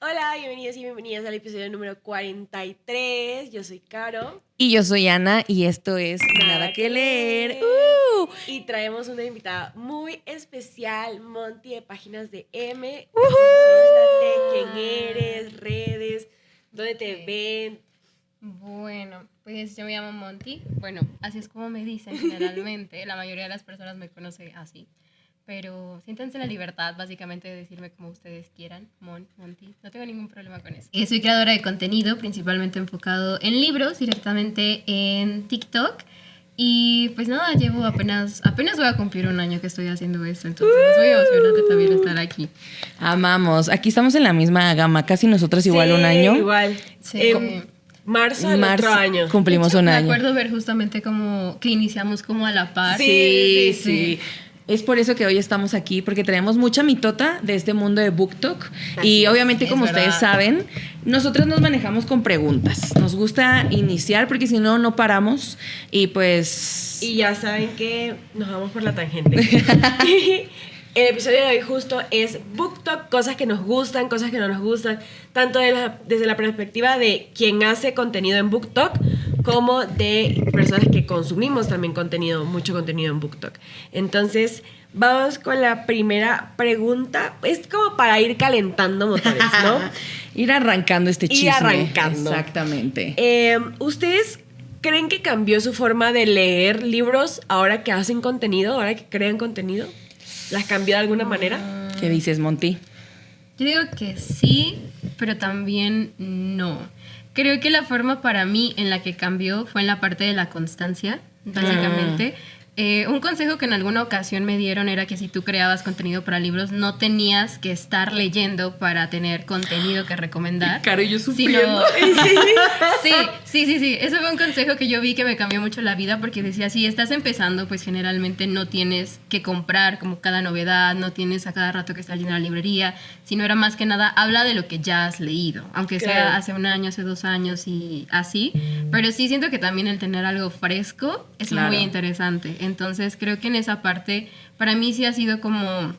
Hola, bienvenidos y bienvenidas al episodio número 43. Yo soy Caro. Y yo soy Ana y esto es Nada que leer. Y traemos una invitada muy especial, Monty de Páginas de M. Preséntate, quién eres, redes, dónde te ven. Bueno, pues yo me llamo Monty. Bueno, así es como me dicen generalmente. La mayoría de las personas me conoce así. Pero siéntense la libertad, básicamente, de decirme como ustedes quieran. Monty. No tengo ningún problema con eso. Soy creadora de contenido, principalmente enfocado en libros, directamente en TikTok. Y pues nada, llevo apenas voy a cumplir un año que estoy haciendo esto. Entonces estoy emocionada también de estar aquí. Amamos. Aquí estamos en la misma gama, casi nosotras igual un año. Igual. Sí. Marzo del otro año. Cumplimos De hecho, un año. Me acuerdo ver justamente como que iniciamos como a la par. Sí. Es por eso que hoy estamos aquí, porque tenemos mucha mitota de este mundo de BookTok. Y obviamente, como ustedes saben, nosotros nos manejamos con preguntas. Nos gusta iniciar porque si no, no paramos. Y pues... Y ya saben que nos vamos por la tangente. El episodio de hoy justo es BookTok, cosas que nos gustan, cosas que no nos gustan, tanto desde la perspectiva de quien hace contenido en BookTok, como de personas que consumimos también mucho contenido en BookTok. Entonces, vamos con la primera pregunta. Es como para ir calentando motores, ¿no? Ir arrancando este chisme. Ir arrancando. Exactamente. ¿Ustedes creen que cambió su forma de leer libros ahora que hacen contenido, ahora que crean contenido? ¿Las cambió de alguna manera? ¿Qué dices, Monty? Yo digo que sí, pero también no. Creo que la forma para mí en la que cambió fue en la parte de la constancia, básicamente. Un consejo que en alguna ocasión me dieron era que si tú creabas contenido para libros, no tenías que estar leyendo para tener contenido que recomendar. Caro y yo sufriendo. Sí. Eso fue un consejo que yo vi que me cambió mucho la vida, porque decía, si estás empezando, pues generalmente no tienes que comprar como cada novedad, no tienes a cada rato que estar yendo a la librería, sino era más que nada, habla de lo que ya has leído, aunque sea hace un año, hace 2 años y así. Pero sí siento que también el tener algo fresco es muy interesante. Entonces creo que en esa parte para mí sí ha sido como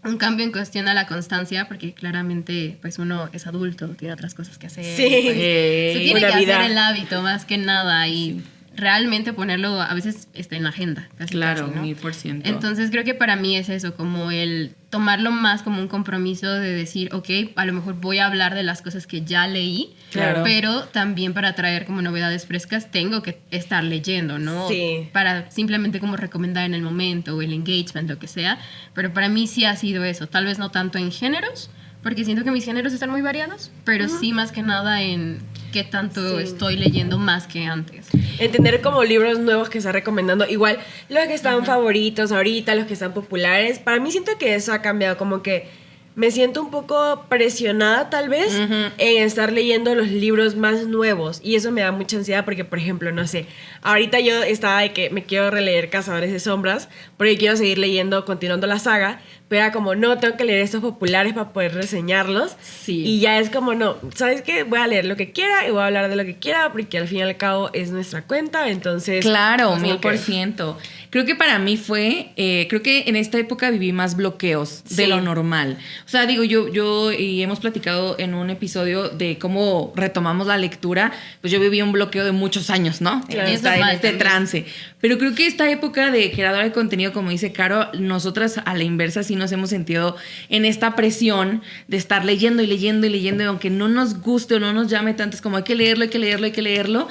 un cambio en cuestión a la constancia, porque claramente pues uno es adulto, tiene otras cosas que hacer. Sí, pues, se tiene que vida. hacer el hábito más que nada y realmente ponerlo a veces en la agenda. Claro, casi, ¿no? 1000%. Entonces creo que para mí es eso, como el tomarlo más como un compromiso de decir, ok, a lo mejor voy a hablar de las cosas que ya leí, pero también para traer como novedades frescas tengo que estar leyendo, ¿no? Sí. Para simplemente como recomendar en el momento o el engagement, lo que sea. Pero para mí sí ha sido eso, tal vez no tanto en géneros, porque siento que mis géneros están muy variados, pero sí más que nada en qué tanto estoy leyendo más que antes. Entender como libros nuevos que está recomendando, igual los que están favoritos ahorita, los que están populares. Para mí siento que eso ha cambiado, como que me siento un poco presionada tal vez en estar leyendo los libros más nuevos, y eso me da mucha ansiedad porque, por ejemplo, no sé, ahorita yo estaba de que me quiero releer Cazadores de Sombras porque quiero seguir leyendo, continuando la saga, pero era como, no, tengo que leer estos populares para poder reseñarlos. Sí. Y ya es como, no, ¿sabes qué? Voy a leer lo que quiera y voy a hablar de lo que quiera, porque al fin y al cabo es nuestra cuenta, entonces... Claro, pues, 1000%. Creo que para mí fue, creo que en esta época viví más bloqueos de lo normal. O sea, digo, yo y hemos platicado en un episodio de cómo retomamos la lectura, pues yo viví un bloqueo de muchos años, ¿no? Claro. En este trance. Pero creo que esta época de creadora de contenido, como dice Caro, nosotras a la inversa sí nos hemos sentido en esta presión de estar leyendo y leyendo y leyendo, y aunque no nos guste o no nos llame tanto, es como hay que leerlo.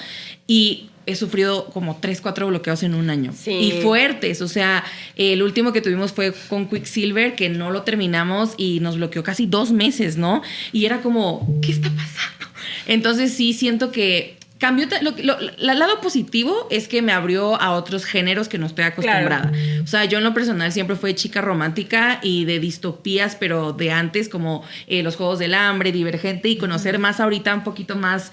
Y he sufrido como 3-4 bloqueos en un año. Sí. Y fuertes. O sea, el último que tuvimos fue con Quicksilver, que no lo terminamos y nos bloqueó casi 2 meses, ¿no? Y era como, ¿qué está pasando? Entonces sí siento que cambió. El lado positivo es que me abrió a otros géneros que no estoy acostumbrada. Claro. O sea, yo en lo personal siempre fui chica romántica y de distopías, pero de antes, como Los Juegos del Hambre, Divergente, y conocer más ahorita un poquito más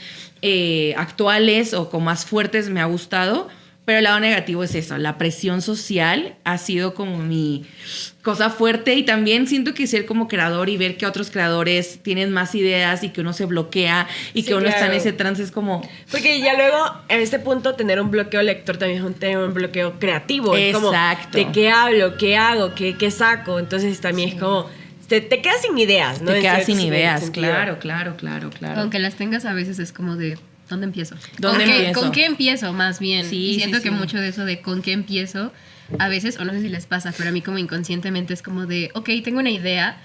actuales o con más fuertes me ha gustado. Pero el lado negativo es eso, la presión social ha sido como mi cosa fuerte, y también siento que ser como creador y ver que otros creadores tienen más ideas y que uno se bloquea y que uno está en ese trance es como... Porque ya luego, en este punto, tener un bloqueo lector también es tener un bloqueo creativo. Exacto. Es como, ¿de qué hablo? ¿Qué hago? ¿Qué saco? Entonces también es como... te quedas sin ideas, ¿no? Te En quedas cierto sin ideas, sentido. claro. Aunque las tengas a veces es como de, ¿dónde empiezo? ¿Dónde empiezo? ¿Con qué empiezo más bien? Sí, Y siento sí, que sí. mucho de eso de con qué empiezo, a veces, o no sé si les pasa, pero a mí como inconscientemente es como de, ok, tengo una idea,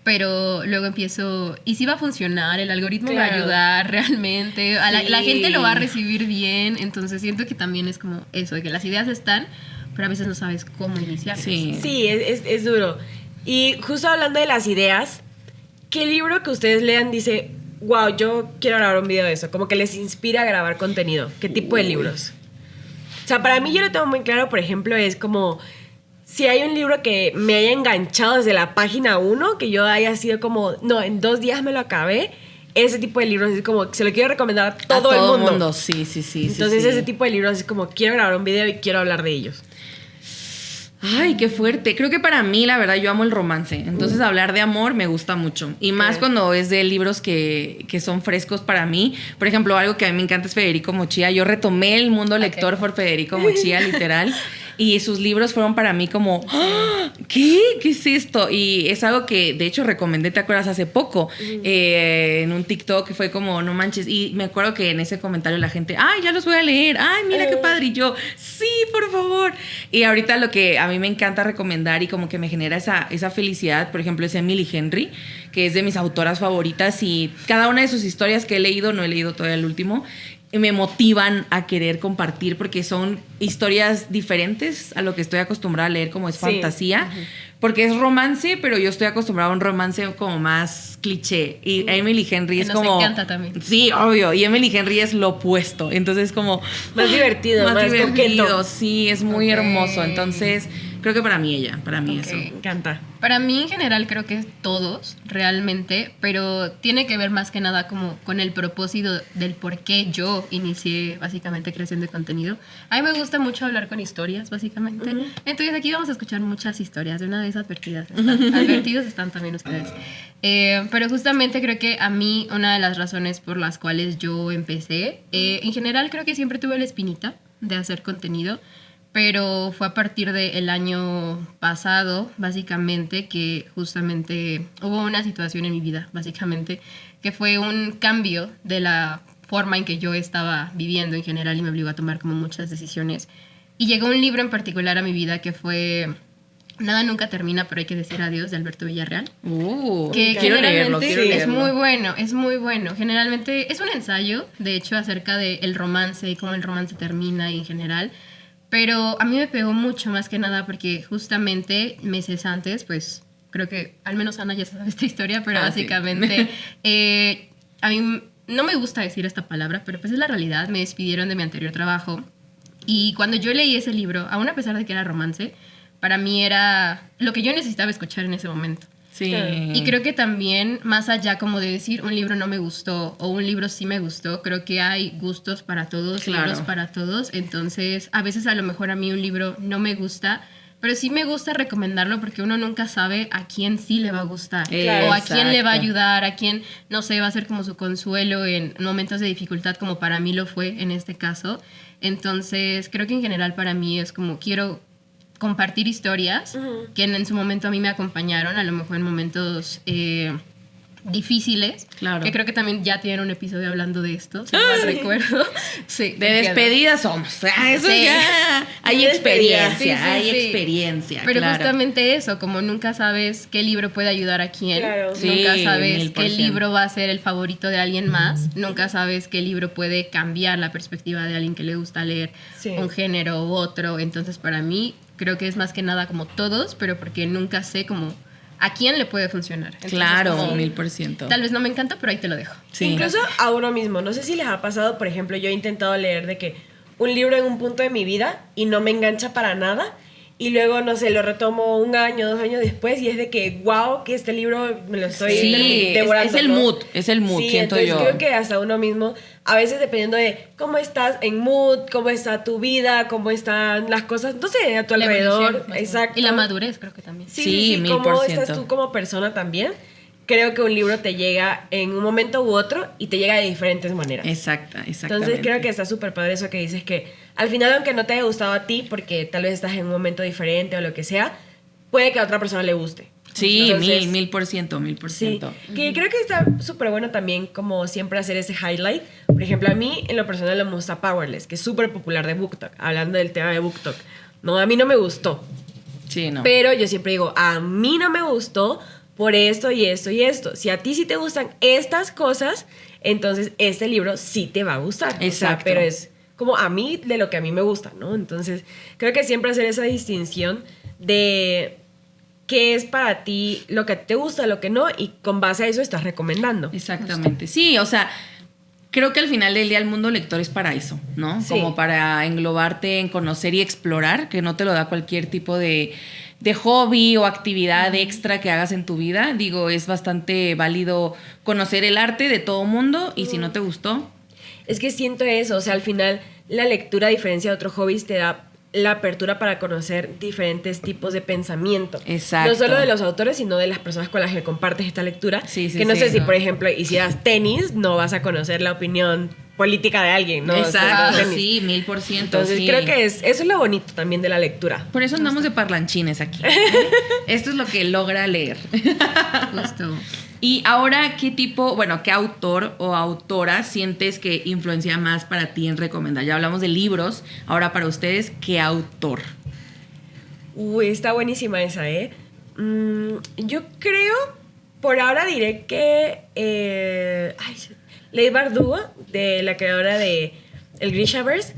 pero luego empiezo, ¿y si va a funcionar? ¿El algoritmo va a Claro. ayudar realmente? La Sí. gente lo va a recibir bien, entonces siento que también es como eso, de que las ideas están, pero a veces no sabes cómo iniciar. Sí. Sí, es duro. Y justo hablando de las ideas, ¿qué libro que ustedes lean dice, wow, yo quiero grabar un video de eso? Como que les inspira a grabar contenido. ¿Qué tipo de libros? O sea, para mí yo lo tengo muy claro, por ejemplo, es como si hay un libro que me haya enganchado desde la página 1, que yo haya sido como, no, en 2 días me lo acabé, ese tipo de libros es como, se lo quiero recomendar a todo, el mundo. Sí. Entonces sí. ese tipo de libros es como, quiero grabar un video y quiero hablar de ellos. Ay, qué fuerte. Creo que para mí, la verdad, yo amo el romance. Entonces, hablar de amor me gusta mucho. Y más cuando es de libros que son frescos para mí. Por ejemplo, algo que a mí me encanta es Federico Mochía. Yo retomé el mundo lector por Federico Mochía, literal. Y sus libros fueron para mí como, ¡ah! ¿Qué es esto? Y es algo que, de hecho, recomendé, ¿te acuerdas? Hace poco, en un TikTok, que fue como, no manches. Y me acuerdo que en ese comentario la gente, ¡ay, ya los voy a leer! ¡Ay, mira qué padre! Y yo, ¡sí, por favor! Y ahorita lo que a mí me encanta recomendar y como que me genera esa felicidad, por ejemplo, es Emily Henry, que es de mis autoras favoritas. Y cada una de sus historias que he leído, no he leído todavía el último, me motivan a querer compartir porque son historias diferentes a lo que estoy acostumbrada a leer, como es fantasía, porque es romance, pero yo estoy acostumbrada a un romance como más cliché, y Emily Henry Que es nos como... encanta también. Sí, obvio, y Emily Henry es lo opuesto, entonces como... Más divertido, más divertido, coqueto. sí, es muy Ok. hermoso, entonces creo que para mí eso. Me encanta. Para mí en general creo que todos realmente, pero tiene que ver más que nada como con el propósito del por qué yo inicié básicamente creación de contenido. A mí me gusta mucho hablar con historias básicamente. Entonces aquí vamos a escuchar muchas historias, de una vez advertidas están. Advertidos están también ustedes. Pero justamente creo que a mí una de las razones por las cuales yo empecé, en general creo que siempre tuve la espinita de hacer contenido, pero fue a partir del año pasado, básicamente, que justamente hubo una situación en mi vida, básicamente, que fue un cambio de la forma en que yo estaba viviendo en general y me obligó a tomar como muchas decisiones. Y llegó un libro en particular a mi vida que fue Nada nunca termina, pero hay que decir adiós, de Alberto Villarreal. Que quiero leerlo, generalmente quiero es leerlo. muy bueno, es muy bueno. Generalmente es un ensayo, de hecho, acerca del romance y cómo el romance termina y en general. Pero a mí me pegó mucho más que nada porque justamente meses antes, pues creo que al menos Ana ya sabe esta historia, pero Sí. básicamente a mí no me gusta decir esta palabra, pero pues es la realidad. Me despidieron de mi anterior trabajo y cuando yo leí ese libro, aún a pesar de que era romance, para mí era lo que yo necesitaba escuchar en ese momento. Sí. Y creo que también, más allá como de decir un libro no me gustó o un libro sí me gustó, creo que hay gustos para todos, Claro. libros para todos. Entonces, a veces a lo mejor a mí un libro no me gusta, pero sí me gusta recomendarlo porque uno nunca sabe a quién sí le va a gustar. Claro. O a quién le va a Exacto. ayudar, a quién, no sé, va a ser como su consuelo en momentos de dificultad, como para mí lo fue en este caso. Entonces, creo que en general para mí es como quiero compartir historias que en su momento a mí me acompañaron, a lo mejor en momentos difíciles, Claro. que creo que también ya tienen un episodio hablando de esto, si no mal recuerdo. Sí, De entiendo. despedida somos. Eso Sí. ya. Hay De despedida. experiencia, Sí, sí, hay sí. experiencia. Pero claro. justamente eso, como nunca sabes qué libro puede ayudar a quién, Claro. nunca Sí, sabes 1000%. qué libro va a ser el favorito de alguien más, nunca sabes qué libro puede cambiar la perspectiva de alguien que le gusta leer Sí. un género u otro. Entonces, para mí, creo que es más que nada como todos, pero porque nunca sé como a quién le puede funcionar. Entonces, Claro, como, 1000%. tal vez no me encanta, pero ahí te lo dejo. Sí. Incluso a uno mismo. No sé si les ha pasado, por ejemplo, yo he intentado leer de que un libro en un punto de mi vida y no me engancha para nada. Y luego, no sé, lo retomo 1 año, 2 años después y es de que, wow, que este libro me lo estoy Sí, devorando. es el ¿no? mood, Sí, siento entonces yo. creo que hasta uno mismo, a veces dependiendo de cómo estás en mood, cómo está tu vida, cómo están las cosas, no sé, a tu La alrededor. evolución, más Exacto. bien. Y la madurez, creo que también. Sí, cómo 1000%. estás tú como persona también. Creo que un libro te llega en un momento u otro y te llega de diferentes maneras. Exactamente. Entonces creo que está súper padre eso que dices, que al final, aunque no te haya gustado a ti, porque tal vez estás en un momento diferente o lo que sea, puede que a otra persona le guste. Sí, Entonces, 1000%. Sí, que creo que está súper bueno también como siempre hacer ese highlight. Por ejemplo, a mí en lo personal me gusta Powerless, que es súper popular de BookTok, hablando del tema de BookTok. No, a mí no me gustó, Sí, no. pero yo siempre digo, a mí no me gustó por esto y esto y esto. Si a ti sí te gustan estas cosas, entonces este libro sí te va a gustar. Exacto. O sea, pero es como a mí de lo que a mí me gusta, ¿no? Entonces, creo que siempre hacer esa distinción de qué es para ti lo que te gusta, lo que no, y con base a eso estás recomendando. Exactamente. Sí, o sea, creo que al final del día el mundo lector es para eso, ¿no? Sí. Como para englobarte en conocer y explorar, que no te lo da cualquier tipo de hobby o actividad extra que hagas en tu vida. Digo, es bastante válido conocer el arte de todo mundo y si no te gustó, Es que siento eso, o sea, al final la lectura, a diferencia de otros hobbies, te da la apertura para conocer diferentes tipos de pensamiento. Exacto. No solo de los autores, sino de las personas con las que compartes esta lectura. Sí, sí, que no sí, sé si, no. por ejemplo, hicieras tenis, no vas a conocer la opinión política de alguien, ¿no? O sea, exacto, tenis. sí, 1000%. Entonces sí. creo que eso es lo bonito también de la lectura. Por eso andamos de parlanchines aquí. Esto es lo que logra leer. Justo. Y ahora, qué autor o autora sientes que influencia más para ti en recomendar? Ya hablamos de libros, ahora para ustedes, ¿qué autor? Uy, está buenísima esa, ¿eh? Yo creo, por ahora diré que Leigh Bardugo, de la creadora de El Grishaverse,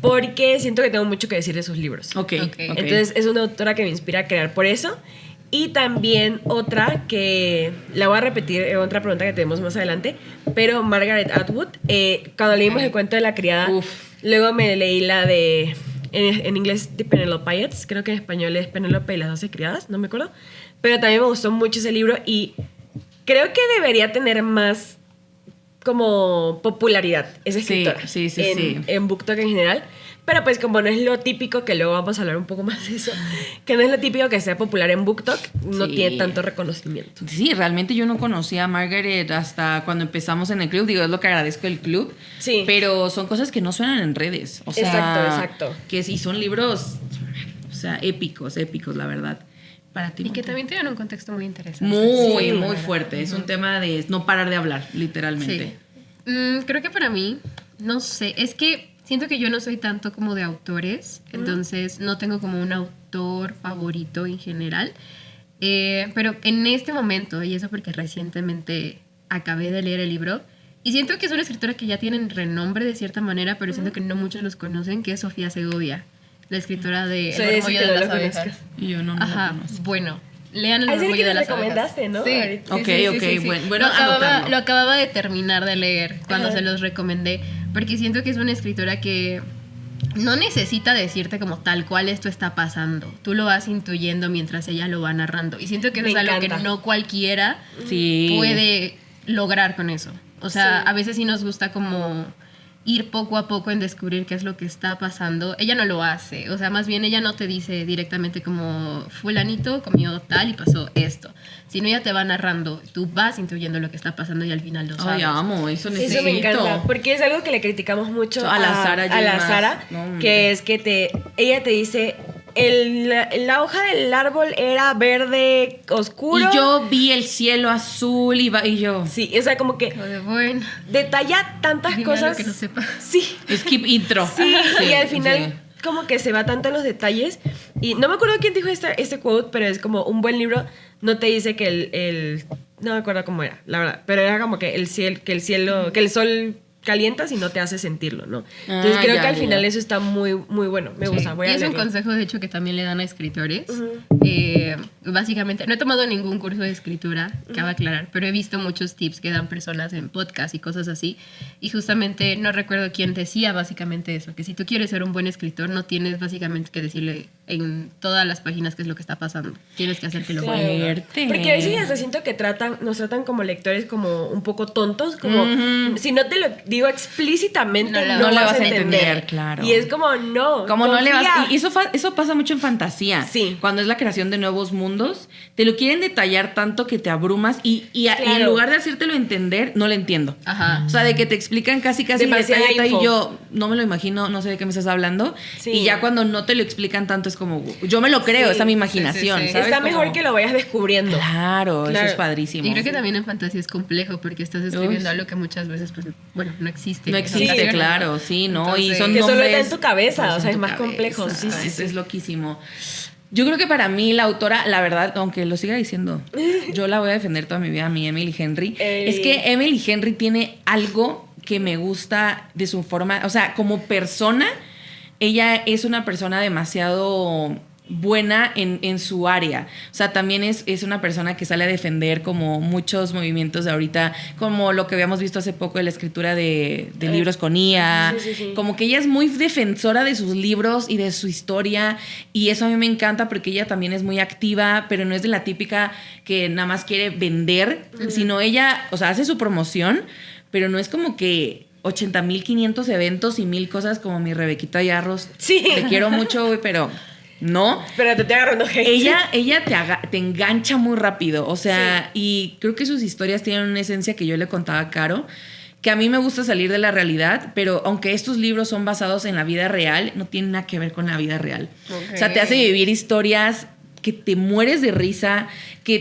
porque siento que tengo mucho que decir de sus libros. Ok. Entonces es una autora que me inspira a crear por eso. Y también otra que la voy a repetir en otra pregunta que tenemos más adelante, pero Margaret Atwood, cuando leímos el cuento de la criada, Uf. luego me leí la de, en inglés, de Penelopeids, creo que en español es Penélope y las 12 criadas, no me acuerdo, pero también me gustó mucho ese libro y creo que debería tener más como popularidad esa Sí, escritora sí, en BookTok en general. Pero pues como no es lo típico, que luego vamos a hablar un poco más de eso, que no es lo típico que sea popular en BookTok, no Sí. tiene tanto reconocimiento. Sí, realmente yo no conocía a Margaret hasta cuando empezamos en el club. Digo, es lo que agradezco del club. Sí. Pero son cosas que no suenan en redes. O sea, Exacto. Que sí son libros, o sea, épicos, la verdad. Para ti. Y que Monte. también tienen un contexto muy interesante. Muy, Sí, muy la fuerte. Es un tema de no parar de hablar, literalmente. Sí. Creo que para mí, no sé, es que siento que yo no soy tanto como de autores, entonces no tengo como un autor favorito en general, pero en este momento, y eso porque recientemente acabé de leer el libro, y siento que es una escritora que ya tienen renombre de cierta manera, pero siento que no muchos los conocen, que es Sofía Segovia, la escritora de Sí, El sí, Orgullo que de no las lo Abejas. conozcas. Y yo no lo Ajá, conozco. bueno, lean El Ah, es el Orgullo que de nos las Abejas. recomendaste, ¿no? Sí. Ahorita. Ok, ok, bueno, lo, acababa, anotarlo. lo acababa de terminar de leer cuando Ajá. se los recomendé, porque siento que es una escritora que no necesita decirte como tal cual esto está pasando. Tú lo vas intuyendo mientras ella lo va narrando. Y siento que eso Me es algo que encanta. no cualquiera Sí. puede lograr con eso. O sea, Sí. a veces sí nos gusta como ir poco a poco en descubrir qué es lo que está pasando. Ella no lo hace. O sea, más bien ella no te dice directamente como fulanito comió tal y pasó esto. Sino ella te va narrando. Tú vas intuyendo lo que está pasando y al final lo sabes. Ay, amo, eso necesito. Eso me encanta, porque es algo que le criticamos mucho A la Sara a la J. Sara, Maas. No, hombre. que es que ella te dice, la hoja del árbol era verde oscuro. Y yo vi el cielo azul y yo... Sí, o sea, como que Como de, bueno, detalla tantas dime cosas. algo que no sepa. Sí, Skip intro. sí, y al final sí. como que se va tanto en los detalles. Y no me acuerdo quién dijo este quote, pero es como un buen libro no te dice que no me acuerdo cómo era, la verdad, pero era como que el sol calienta si no te hace sentirlo, ¿no? Entonces Ah, creo ya, que al ya. final eso está muy, muy bueno, me gusta, voy Y a es un leerlo. consejo, de hecho, que también le dan a escritores. Básicamente, no he tomado ningún curso de escritura, cabe aclarar, pero he visto muchos tips que dan personas en podcast y cosas así. Y justamente no recuerdo quién decía básicamente eso, que si tú quieres ser un buen escritor, no tienes básicamente que decirle en todas las páginas qué es lo que está pasando. Tienes que hacer que lo Claro. vaya. Fuerte. Porque a veces hasta siento que nos tratan como lectores como un poco tontos, como si no te lo digo explícitamente no, No vas a entender. claro. Y es como no. Como no le vas... confía. Y eso pasa mucho en fantasía. Sí. Cuando es la creación de nuevos mundos trasfondos, te lo quieren detallar tanto que te abrumas y en lugar de hacértelo entender, no lo entiendo. Ajá. O sea, de que te explican casi Demasiada detalle, info. y yo no me lo imagino, no sé de qué me estás hablando. Sí. Y ya cuando no te lo explican tanto es como, yo me lo creo, Sí, esa es mi imaginación, sí, sí. ¿sabes? Está mejor Como- que lo vayas descubriendo. Claro, eso Claro. es padrísimo. Y creo que también en fantasía es complejo porque estás escribiendo algo que muchas veces, pues, bueno, no existe. No en existe, ocasiones, claro, ¿no? sí, ¿no? Entonces, y son Que solo nombres, está en tu cabeza, solo o está sea, en es tu más complejo. Sí, sí, Eso sí. es loquísimo. Yo creo que para mí la autora, la verdad, aunque lo siga diciendo, yo la voy a defender toda mi vida, a mi Emily Henry. Es que Emily Henry tiene algo que me gusta de su forma, o sea, como persona, ella es una persona demasiado buena en su área. O sea, también es una persona que sale a defender como muchos movimientos de ahorita, como lo que habíamos visto hace poco de la escritura de libros con IA. Sí, sí, sí. Como que ella es muy defensora de sus libros y de su historia, y eso a mí me encanta porque ella también es muy activa, pero no es de la típica que nada más quiere vender, sino ella, o sea, hace su promoción, pero no es como que 80,500 eventos y 1,000 cosas como mi Rebequita Yarros. Sí. Te quiero mucho, güey, pero no. Pero te estoy agarrando hate. Ella te engancha muy rápido, o sea, y creo que sus historias tienen una esencia que yo le contaba a Caro, que a mí me gusta salir de la realidad, pero aunque estos libros son basados en la vida real, no tienen nada que ver con la vida real. Ok. O sea, te hace vivir historias que te mueres de risa, que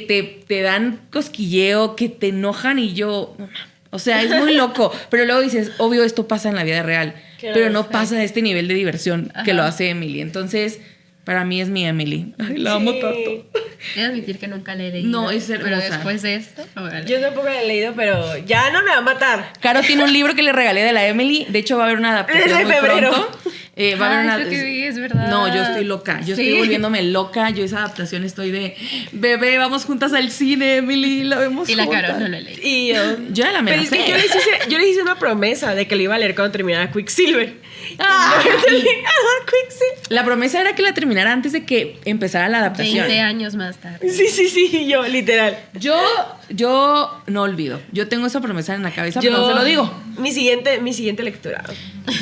te dan cosquilleo, que te enojan y yo... no mames. O sea, es muy loco, pero luego dices, obvio, esto pasa en la vida real, Claro, pero no sí. pasa a este nivel de diversión que Ajá. lo hace Emily. Entonces, para mí es mi Emily. Ay, la amo Sí. tanto. He de admitir que nunca le he leído. No, es Pero hermosa. después de esto, órale. Yo tampoco la he leído, pero ya no me va a matar. Caro tiene un libro que le regalé de la Emily. De hecho, va a haber una adaptación Es de muy febrero. pronto. Va a haber una... Es lo que vi, es verdad. No, yo estoy loca. Yo Sí. estoy volviéndome loca. Yo esa adaptación estoy de... Bebé, vamos juntas al cine, Emily. La vemos Y la juntas. Caro no la leí. Y yo Ya la Pero es que amenacé. yo les hice una promesa de que lo iba a leer cuando terminara Quicksilver. Ah, Y no he terminado Quicksilver. la promesa era que la terminara antes de que empezara la adaptación. 20 años más tarde. Sí, sí, sí, yo, literal. Yo no olvido. Yo tengo esa promesa en la cabeza, pero no se lo digo. Mi siguiente lectura.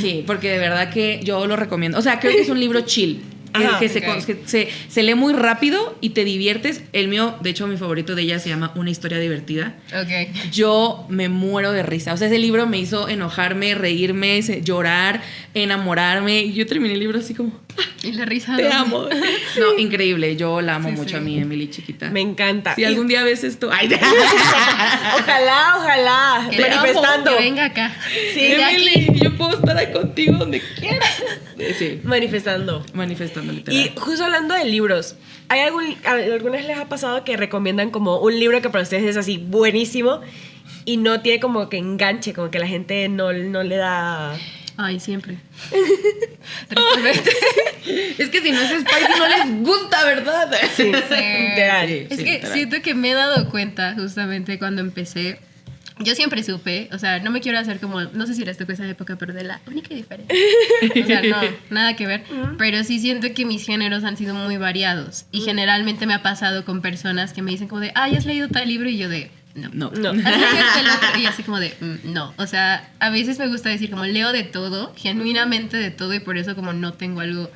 Sí, porque de verdad que yo lo recomiendo. O sea, creo que es un libro chill. Ajá, que ok. se lee muy rápido y te diviertes. El mío, de hecho, mi favorito de ella se llama Una historia divertida. Ok. Yo me muero de risa. O sea, ese libro me hizo enojarme, reírme, llorar, enamorarme. Y yo terminé el libro así como, Y la risa. te ¿dónde? amo. No, increíble. Yo la amo Sí, mucho sí. a mí, Emily, chiquita. Me encanta. Si algún día ves esto... Ay, Ojalá. Que Manifestando. que venga acá. Sí, de aquí. Emily, yo puedo estar ahí contigo donde quieras. Sí, Manifestando. manifestando literal. Y justo hablando de libros, ¿alguna vez les ha pasado que recomiendan como un libro que para ustedes es así buenísimo y no tiene como que enganche, como que la gente no le da... Ay, siempre. Tristemente. Es que si no es spicy no les gusta, ¿verdad? Sí, Sí. literal. Sí. Es que literal. siento que me he dado cuenta justamente cuando empecé. Yo siempre supe, o sea, no me quiero hacer como, no sé si les tocó esa época, pero de la única y diferente. O sea, no, nada que ver. Pero sí siento que mis géneros han sido muy variados. Y generalmente me ha pasado con personas que me dicen como de, ay, ¿has leído tal libro? Y yo de, no. No. No. ¿Has leído el otro? Y así como de, no. O sea, a veces me gusta decir como leo de todo, genuinamente de todo, y por eso como no tengo algo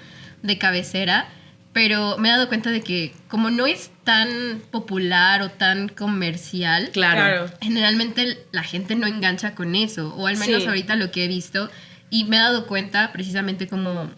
de cabecera. Pero me he dado cuenta de que como no es tan popular o tan comercial, Claro. generalmente la gente no engancha con eso, o al menos Sí. ahorita lo que he visto, y me he dado cuenta precisamente como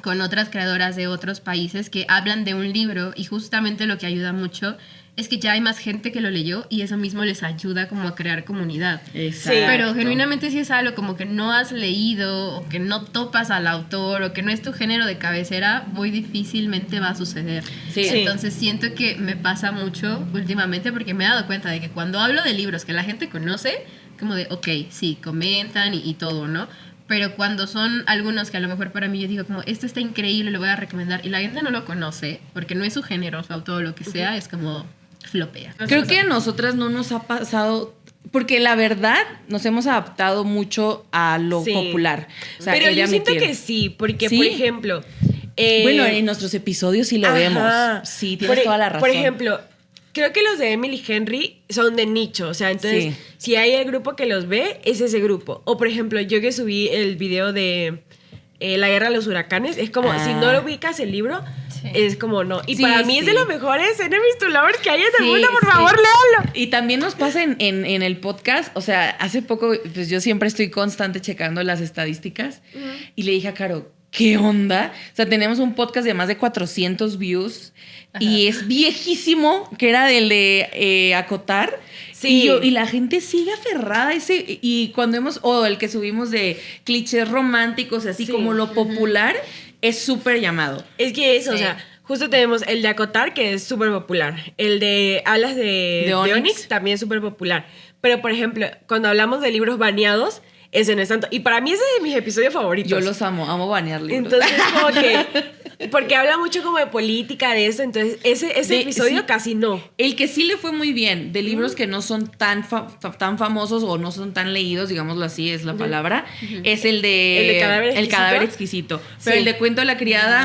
con otras creadoras de otros países que hablan de un libro y justamente lo que ayuda mucho es que ya hay más gente que lo leyó y eso mismo les ayuda como a crear comunidad. Exacto. Pero genuinamente si es algo como que no has leído o que no topas al autor o que no es tu género de cabecera, muy difícilmente va a suceder. Sí. Entonces siento que me pasa mucho últimamente porque me he dado cuenta de que cuando hablo de libros que la gente conoce, como de, ok, sí, comentan y todo, ¿no? Pero cuando son algunos que a lo mejor para mí yo digo como, esto está increíble, lo voy a recomendar, y la gente no lo conoce porque no es su género, su autor o lo que sea, es como flopea. Creo que a nosotras no nos ha pasado, porque la verdad nos hemos adaptado mucho a lo Sí. popular. O sea, Pero ella yo siento admitir. que sí, porque ¿Sí? por ejemplo... Bueno, en nuestros episodios sí lo ajá. vemos. Sí, tienes toda la razón. Por ejemplo, creo que los de Emily Henry son de nicho, o sea, entonces Sí. si hay el grupo que los ve, es ese grupo. O por ejemplo, yo que subí el video de La Guerra de los Huracanes, es como, Ah. si no lo ubicas el libro, Sí. es como no. Y Sí, para mí es de sí. los mejores enemies to lovers que hay en el Sí, mundo, por sí. favor, léalo. Y también nos pasa en el podcast, o sea, hace poco, pues yo siempre estoy constante checando las estadísticas y le dije a Caro, ¿qué onda? O sea, tenemos un podcast de más de 400 views y es viejísimo, que era del de acotar. Sí. Y la gente sigue aferrada a ese, y cuando o el que subimos de clichés románticos, así Sí. como lo popular, es súper llamado. Es que eso, o Sí. sea, justo tenemos el de acotar, que es súper popular. El de alas de Onyx. Onyx también es súper popular. Pero, por ejemplo, cuando hablamos de libros baneados, ese no es tanto. Y para mí ese es de mis episodios favoritos. Yo los amo banear libros. Entonces, como que... Porque habla mucho como de política, de eso. Entonces, ese episodio sí. casi no. El que sí le fue muy bien, de libros que no son tan famosos o no son tan leídos, digámoslo así, es la palabra, es el de... ¿El de Cadáver El Cadáver Exquisito? Exquisito. Pero Sí. el de Cuento de la Criada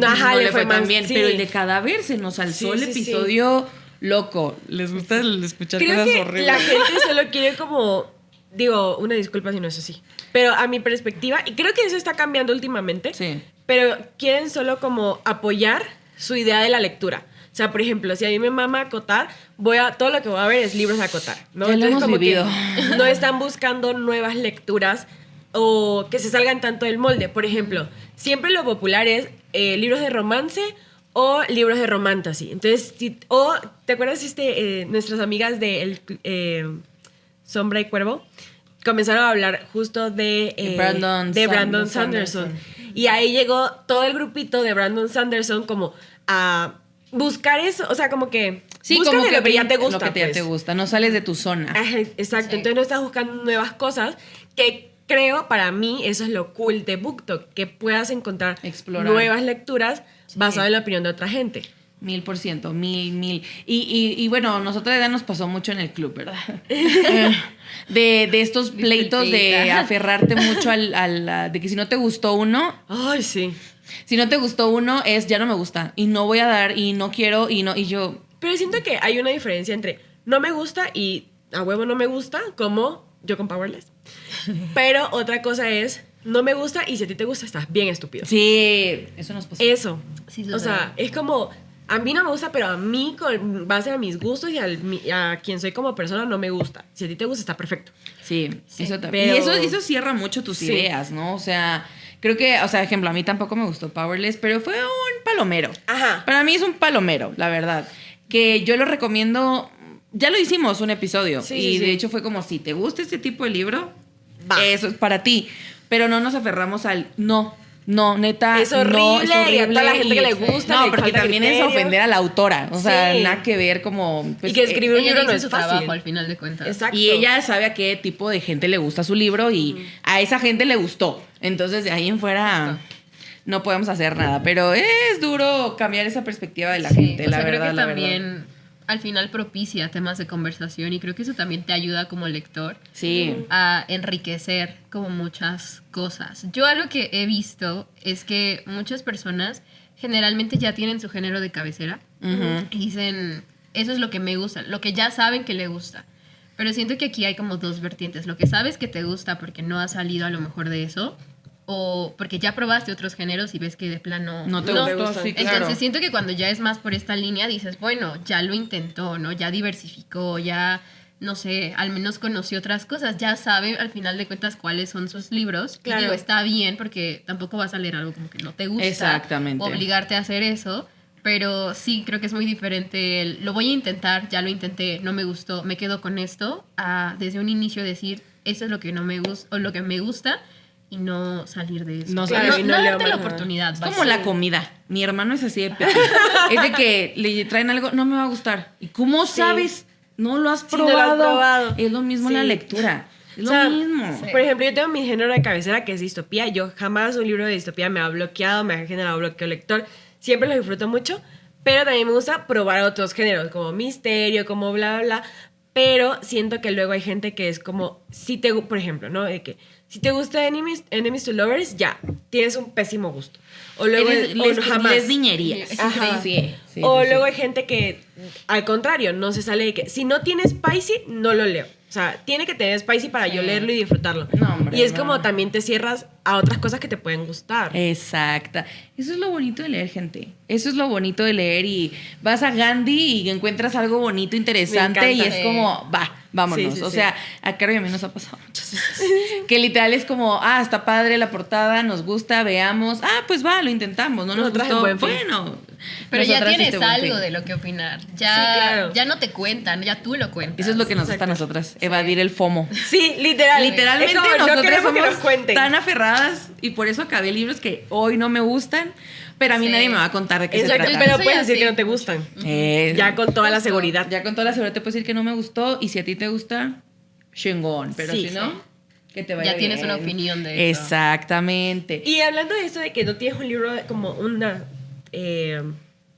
Ajá, no le le fue fue tan más, bien. sí. Pero el de Cadáver se nos alzó Sí, el sí, sí. episodio loco. ¿Les gusta escuchar Creo cosas que horribles? la gente solo quiere como... Digo, una disculpa si no es así. Pero a mi perspectiva, y creo que eso está cambiando últimamente, Sí. pero quieren solo como apoyar su idea de la lectura. O sea, por ejemplo, si a mí me mama acotar, todo lo que voy a ver es libros de acotar, ¿no? Ya lo hemos como que vivido. no están buscando nuevas lecturas o que se salgan tanto del molde. Por ejemplo, siempre lo popular es libros de romance o libros de romantasy. Entonces, ¿te acuerdas nuestras amigas de Sombra y Cuervo? Comenzaron a hablar justo de Brandon Sanderson. Y ahí llegó todo el grupito de Brandon Sanderson como a buscar eso, o sea, como que Sí, busca como de que lo que ya te gusta. Lo que ya pues. te gusta, no sales de tu zona. Ajá, exacto, Sí. entonces no estás buscando nuevas cosas que creo, para mí, eso es lo cool de BookTok, que puedas encontrar Explorar. nuevas lecturas basadas en la opinión de otra gente. 1000%, 1000. Y bueno, nosotros ya nos pasó mucho en el club, ¿verdad? de estos pleitos de Disculpita. aferrarte mucho de que si no te gustó uno, Ay, sí. si no te gustó uno es ya no me gusta y no voy a dar y no quiero y yo Pero siento que hay una diferencia entre no me gusta y a huevo no me gusta, como yo con Powerless. Pero otra cosa es no me gusta y si a ti te gusta estás bien estúpido. sí, eso nos pasó. Eso. Sí, O sea, es como a mí no me gusta, pero a mí con base a mis gustos y a quien soy como persona no me gusta. Si a ti te gusta está perfecto. Sí, eso también. pero- Y eso cierra mucho tus Sí. ideas, ¿no? O sea, creo que, o sea, ejemplo, a mí tampoco me gustó Powerless, pero fue un palomero. Ajá. Para mí es un palomero, la verdad. Que yo lo recomiendo. Ya lo hicimos un episodio. Sí, y sí, de sí. hecho fue como si te gusta este tipo de libro, Va. eso es para ti. Pero no nos aferramos al no, neta. Es horrible, no, es y a horrible. toda la gente que le gusta, No, le porque falta también es criterio. ofender a la autora. O sea, Sí. nada que ver como. pues, Y que escribir un Ella libro no hizo es su fácil. trabajo al final de cuentas. Exacto. Y ella sabe a qué tipo de gente le gusta su libro y a esa gente le gustó. Entonces, de ahí en fuera no podemos hacer nada. Pero es duro cambiar esa perspectiva de la Sí, gente, o la sea, verdad. creo que la también verdad. al final propicia temas de conversación y creo que eso también te ayuda como lector Sí. a enriquecer como muchas cosas. Yo algo que he visto es que muchas personas generalmente ya tienen su género de cabecera Ujú. y dicen, eso es lo que me gusta, lo que ya saben que le gusta. Pero siento que aquí hay como dos vertientes, lo que sabes que te gusta porque no has salido a lo mejor de eso o porque ya probaste otros géneros y ves que de plano No te No gustó, me gusta. sí, claro. entonces siento que cuando ya es más por esta línea dices, bueno, ya lo intentó, ¿no? Ya diversificó, ya, no sé, al menos conoció otras cosas, ya sabe al final de cuentas cuáles son sus libros. Claro. Y digo, está bien porque tampoco vas a leer algo como que no te gusta. Exactamente. O obligarte a hacer eso. Pero sí, creo que es muy diferente lo voy a intentar, ya lo intenté, no me gustó, me quedo con esto, a desde un inicio decir, eso es lo que no me gusta, o lo que me gusta, y no salir de eso. No Claro, no, y no no darte le la vamos a- oportunidad. Es vaya. como la comida. Mi hermano es así de pequeño. Es de que le traen algo, no me va a gustar. ¿Y cómo Sí. sabes? No lo has Sí, no lo has probado. probado. Es lo mismo Sí. la lectura. Es O sea, lo mismo. sí. Por ejemplo, yo tengo mi género de cabecera que es distopía. Yo jamás un libro de distopía me ha bloqueado, me ha generado bloqueo lector. Siempre lo disfruto mucho, pero también me gusta probar otros géneros, como misterio, como bla, bla, bla. Pero siento que luego hay gente que es como, si te, por ejemplo, ¿no? De que si te gusta Enemies to Lovers, ya, tienes un pésimo gusto. O luego Les niñerías. Es Ajá. Sí, o sí, luego sí. hay gente que, al contrario, no se sale de que si no tienes spicy, no lo leo. O sea, tiene que tener spicy para yo Sí. leerlo y disfrutarlo. No, hombre, y es no. como también te cierras a otras cosas que te pueden gustar. Exacta. Eso es lo bonito de leer, gente. Eso es lo bonito de leer y vas a Gandhi y encuentras algo bonito, interesante Me y encanta. es como, va, vámonos. Sí, sí, o sí. sea, a Caro y a mí nos ha pasado muchas veces. Que literal es como, está padre la portada, nos gusta, veamos. Pues va, lo intentamos, no nos Nosotras en gustó. Buen Fin. Bueno. Pero ya nosotras tienes Buen algo Fin. de lo que opinar. Ya, Sí, claro. ya no te cuentan, ya tú lo cuentas. Eso es lo que nos gusta a Exacto. nosotras, evadir el FOMO. Sí, literal. Literalmente Es como, no nosotras queremos que somos nos cuenten. tan aferradas y por eso acabé libros que hoy no me gustan, pero a mí Sí. nadie me va a contar de qué Exacto, se trata. pero Soy puedes decir así. que no te gustan. Eh, Ya con toda la Justo. seguridad. ya con toda la seguridad te puedo decir que no me gustó y si a ti te gusta, chingón, pero Sí, si no, sí. que te vaya Ya tienes bien. una opinión de eso. Exactamente. Y hablando de eso de que no tienes un libro como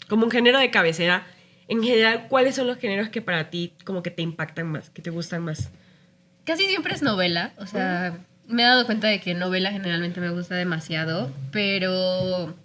como un género de cabecera, en general, ¿cuáles son los géneros que para ti como que te impactan más, que te gustan más? Casi siempre es novela, o sea, me he dado cuenta de que novela generalmente me gusta demasiado, pero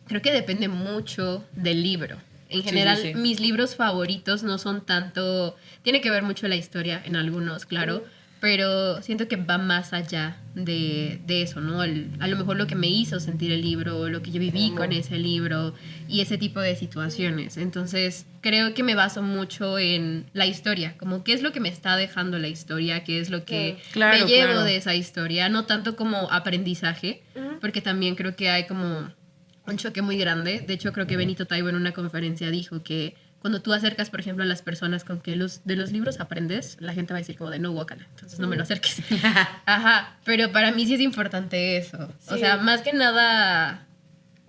creo que depende mucho del libro. En Sí, general, sí, sí. mis libros favoritos no son tanto... Tiene que ver mucho la historia en algunos, claro, pero siento que va más allá de eso, ¿no? A lo mejor lo que me hizo sentir el libro, lo que yo viví con ese libro y ese tipo de situaciones. Entonces, creo que me baso mucho en la historia, como qué es lo que me está dejando la historia, qué es lo que Claro, me llevo claro. de esa historia, no tanto como aprendizaje, porque también creo que hay como un choque muy grande. De hecho, creo que Benito Taibo en una conferencia dijo que cuando tú acercas, por ejemplo, a las personas con que de los libros aprendes, la gente va a decir como de no, guácala, entonces no me lo acerques. Ajá, pero para mí sí es importante eso. O Sí. sea, más que nada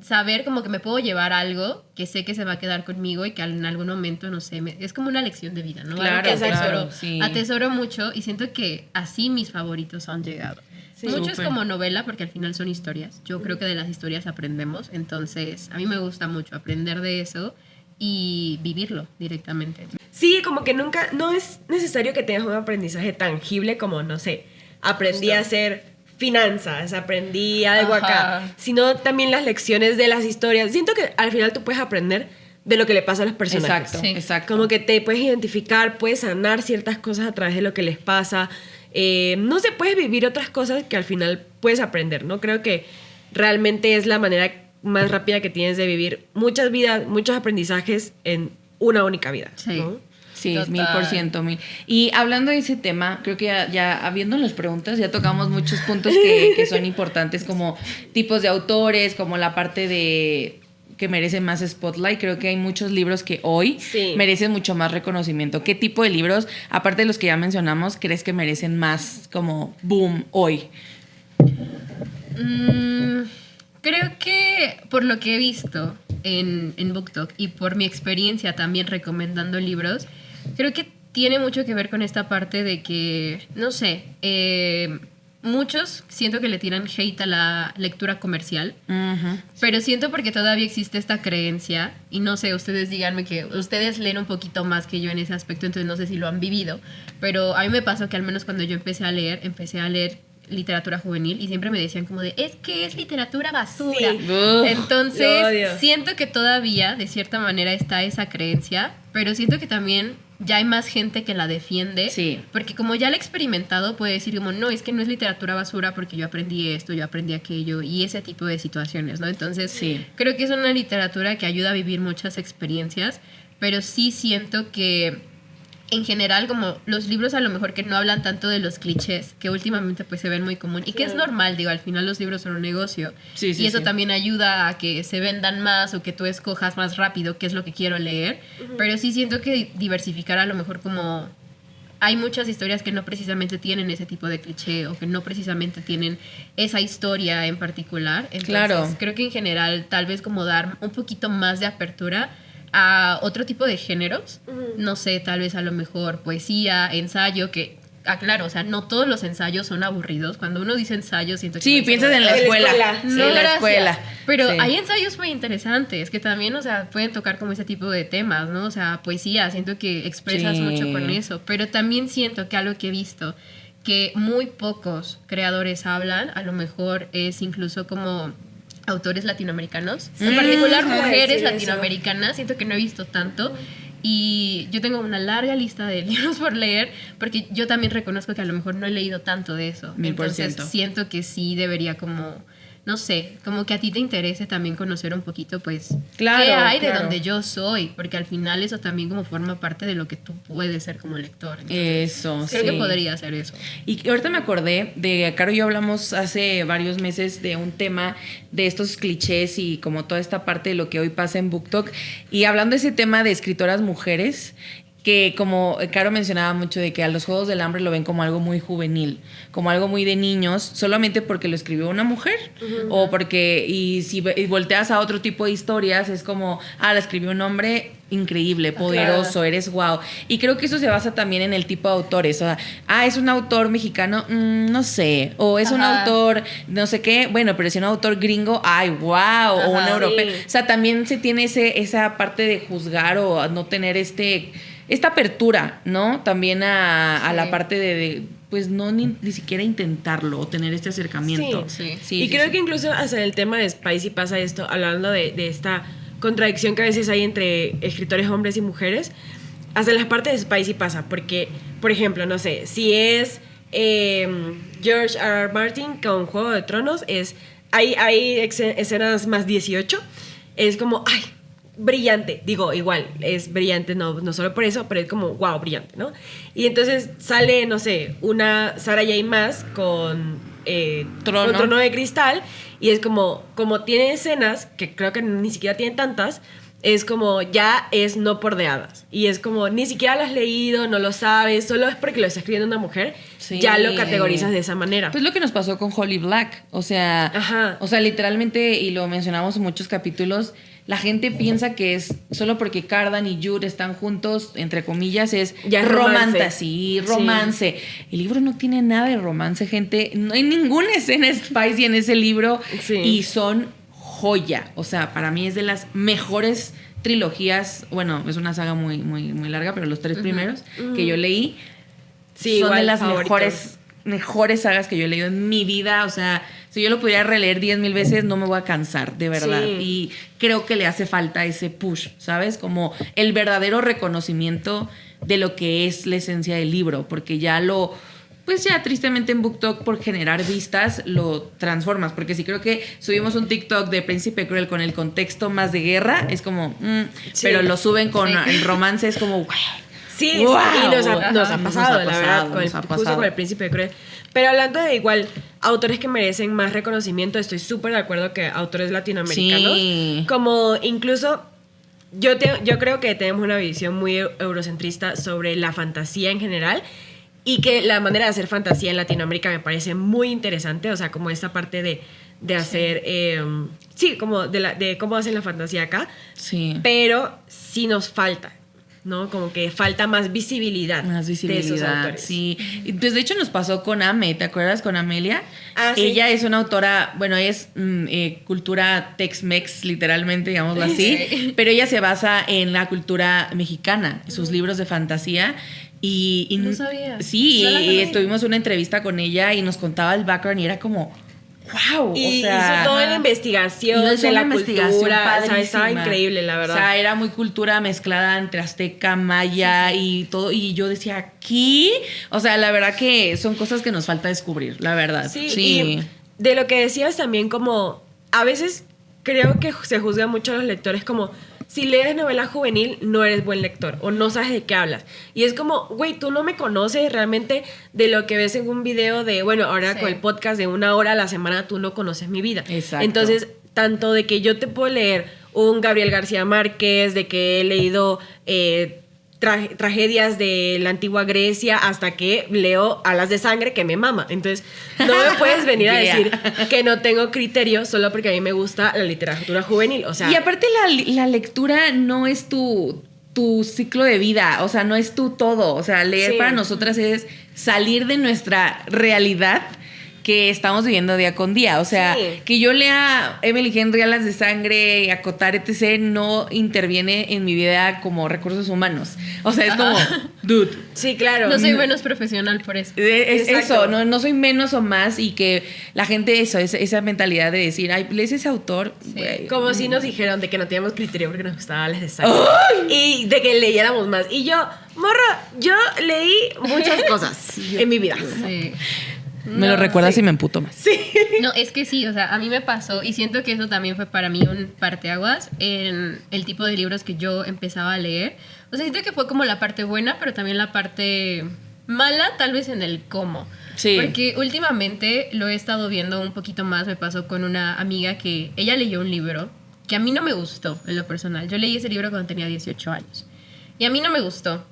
saber como que me puedo llevar algo que sé que se va a quedar conmigo y que en algún momento, no sé, es como una lección de vida, ¿no? Algo Claro, que claro, sí. atesoro mucho y siento que así mis favoritos han llegado. Sí. Muchos Súper. como novela porque al final son historias. Yo creo que de las historias aprendemos, entonces a mí me gusta mucho aprender de eso y vivirlo directamente. Sí, como que nunca, no es necesario que tengas un aprendizaje tangible como, no sé, aprendí Justo. a hacer finanzas, aprendí algo Ajá. acá, sino también las lecciones de las historias. Siento que al final tú puedes aprender de lo que le pasa a los personajes. Exacto, Sí. exacto. Como que te puedes identificar, puedes sanar ciertas cosas a través de lo que les pasa. No sé, puedes vivir otras cosas que al final puedes aprender, ¿no? Creo que realmente es la manera más rápida que tienes de vivir muchas vidas, muchos aprendizajes en una única vida, Sí. ¿no? Sí, Total. 1000%, 1000. Y hablando de ese tema, creo que ya habiendo las preguntas, ya tocamos muchos puntos que son importantes, como tipos de autores, como la parte de que merecen más spotlight. Creo que hay muchos libros que hoy Sí. merecen mucho más reconocimiento. ¿Qué tipo de libros, aparte de los que ya mencionamos, crees que merecen más como boom hoy? Creo que por lo que he visto en BookTok y por mi experiencia también recomendando libros, creo que tiene mucho que ver con esta parte de que, no sé, muchos siento que le tiran hate a la lectura comercial, Ujú. pero siento porque todavía existe esta creencia, y no sé, ustedes díganme que ustedes leen un poquito más que yo en ese aspecto, entonces no sé si lo han vivido, pero a mí me pasó que al menos cuando yo empecé a leer literatura juvenil y siempre me decían como de, es que es literatura basura. Sí. Uf, lo Entonces, odio. siento que todavía, de cierta manera, está esa creencia, pero siento que también ya hay más gente que la defiende. Sí. Porque como ya la he experimentado, puede decir como, no, es que no es literatura basura porque yo aprendí esto, yo aprendí aquello y ese tipo de situaciones, ¿no? Entonces, Sí. creo que es una literatura que ayuda a vivir muchas experiencias, pero sí siento que en general, como los libros a lo mejor que no hablan tanto de los clichés, que últimamente pues se ven muy común y que es normal, digo, al final los libros son un negocio Sí, sí, y eso sí. también ayuda a que se vendan más o que tú escojas más rápido qué es lo que quiero leer, pero sí siento que diversificar a lo mejor como hay muchas historias que no precisamente tienen ese tipo de cliché o que no precisamente tienen esa historia en particular. Entonces, Claro. creo que en general tal vez como dar un poquito más de apertura a otro tipo de géneros. No sé, tal vez a lo mejor poesía, ensayo, que, claro, o sea, no todos los ensayos son aburridos. Cuando uno dice ensayo, siento que... Sí, no piensas en la En la escuela. escuela. Sí, no, en la gracias. escuela. Pero Sí. hay ensayos muy interesantes que también, o sea, pueden tocar como ese tipo de temas, ¿no? O sea, poesía, siento que expresas Sí. mucho con eso. Pero también siento que algo que he visto que muy pocos creadores hablan, a lo mejor es incluso como autores latinoamericanos, en particular iba a mujeres decir eso. latinoamericanas, siento que no he visto tanto. Y yo tengo una larga lista de libros por leer, porque yo también reconozco que a lo mejor no he leído tanto de eso. 1000%. Entonces siento que sí debería como, no sé, como que a ti te interese también conocer un poquito, pues, Claro, qué hay claro. de donde yo soy, porque al final eso también como forma parte de lo que tú puedes ser como lector. Entonces, Eso, creo sí. que podría hacer eso. Y ahorita me acordé de, Caro y yo hablamos hace varios meses de un tema de estos clichés y como toda esta parte de lo que hoy pasa en BookTok, y hablando de ese tema de escritoras mujeres, que como Caro mencionaba mucho de que a los Juegos del Hambre lo ven como algo muy juvenil, como algo muy de niños, solamente porque lo escribió una mujer, o porque, y si y volteas a otro tipo de historias, es como, la escribió un hombre increíble, poderoso, Claro. eres wow. Y creo que eso se basa también en el tipo de autores, o sea, es un autor mexicano, no sé, o es un Ajá. autor no sé qué, bueno, pero si es un autor gringo, wow, o un Ajá. europeo. Sí. O sea, también se tiene esa parte de juzgar o no tener esta apertura, ¿no? También a Sí. la parte de pues no ni siquiera intentarlo o tener este acercamiento. Sí. Y creo que incluso hasta el tema de Spicy pasa esto, hablando de esta contradicción que a veces hay entre escritores hombres y mujeres. Hasta en las partes de Spicy pasa, porque, por ejemplo, no sé, si es George R. R. Martin con Juego de Tronos, hay escenas más 18, es como, ay, brillante, digo, igual, es brillante, no solo por eso, pero es como, wow, brillante, ¿no? Y entonces sale, no sé, una Sarah J. Maas con Trono. con Trono de Cristal, y es como tiene escenas, que creo que ni siquiera tiene tantas, es como, ya es no por de hadas, y es como, ni siquiera lo has leído, no lo sabes, solo es porque lo está escribiendo una mujer, Sí. ya lo categorizas de esa manera. Pues lo que nos pasó con Holly Black, o sea, Ajá. Literalmente, y lo mencionamos en muchos capítulos, la gente piensa que es solo porque Cardan y Jude están juntos, entre comillas, es Ya es romance. romance. El libro no tiene nada de romance, gente. No hay ninguna escena spicy en ese libro. Sí. Y son joya. O sea, para mí es de las mejores trilogías. Bueno, es una saga muy, muy, muy larga, pero los 3 primeros que yo leí Sí, son igual, de las favoritos. mejores sagas que yo he leído en mi vida. O sea, si yo lo pudiera releer 10,000 veces, no me voy a cansar, de verdad. Sí. Y creo que le hace falta ese push, ¿sabes? Como el verdadero reconocimiento de lo que es la esencia del libro, porque pues ya tristemente en BookTok por generar vistas lo transformas, porque si creo que subimos un TikTok de Príncipe Cruel con el contexto más de guerra, es como, Sí. pero lo suben con Sí. el romance, es como, güey. Sí, Wow. y nos ha Ajá. pasado, la Nos ha verdad, pasado, nos ha justo pasado. con El Príncipe Cruel. Pero hablando de igual, autores que merecen más reconocimiento, estoy súper de acuerdo que autores latinoamericanos, Sí. como incluso, yo creo que tenemos una visión muy eurocentrista sobre la fantasía en general, y que la manera de hacer fantasía en Latinoamérica me parece muy interesante, o sea, como esta parte de hacer, como de cómo hacen la fantasía acá, Sí. pero sí nos falta, ¿no? Como que falta más visibilidad. Más de esos visibilidad, autores. sí. Y, pues de hecho nos pasó con Ame, ¿te acuerdas? Con Amelia. Sí. Ella es una autora, bueno, es cultura Tex-Mex, literalmente, digámoslo así, Sí. pero ella se basa en la cultura mexicana, sus libros de fantasía. Y No sabía. Sí, No la y conocí. tuvimos una entrevista con ella y nos contaba el background y era como, wow. Y o sea, hizo toda la ajá. investigación hizo de la una investigación cultura, o sea, estaba padrísima. increíble, la verdad. O sea, era muy cultura mezclada entre azteca, maya y todo. Y yo decía, ¿qué? O sea, la verdad que son cosas que nos falta descubrir, la verdad. Sí, y de lo que decías también, como a veces creo que se juzga mucho a los lectores como, si lees novela juvenil no eres buen lector o no sabes de qué hablas. Y es como, güey, tú no me conoces realmente de lo que ves en un video de, bueno, ahora Sí. con el podcast de 1 hora a la semana, tú no conoces mi vida. Exacto. Entonces, tanto de que yo te puedo leer un Gabriel García Márquez, de que he leído tragedias de la antigua Grecia, hasta que leo Alas de Sangre, que me mama. Entonces, no me puedes venir a Yeah. decir que no tengo criterio solo porque a mí me gusta la literatura juvenil. O sea, Y aparte la lectura no es tu ciclo de vida, o sea, no es tu todo. O sea, leer Sí. para nosotras es salir de nuestra realidad que estamos viviendo día con día. O sea, Sí. que yo lea Emily Henry, Alas de Sangre, Acotar, etc., no interviene en mi vida como recursos humanos. O sea, es como, dude. Sí, claro. No soy menos profesional por eso. Es Exacto. eso, no soy menos o más, y que la gente, esa mentalidad de decir, ay, lees ese autor, güey. Como si nos dijeron de que no teníamos criterio porque nos gustaban las de sangre. Y de que leyéramos más. Y yo, morra, yo leí muchas cosas en mi vida. Sí. Me lo recuerdas y me emputo más. No, es que sí, o sea, a mí me pasó y siento que eso también fue para mí un parteaguas en el tipo de libros que yo empezaba a leer. O sea, siento que fue como la parte buena, pero también la parte mala, tal vez en el cómo. Sí. Porque últimamente lo he estado viendo un poquito más. Me pasó con una amiga que ella leyó un libro que a mí no me gustó en lo personal. Yo leí ese libro cuando tenía 18 años y a mí no me gustó,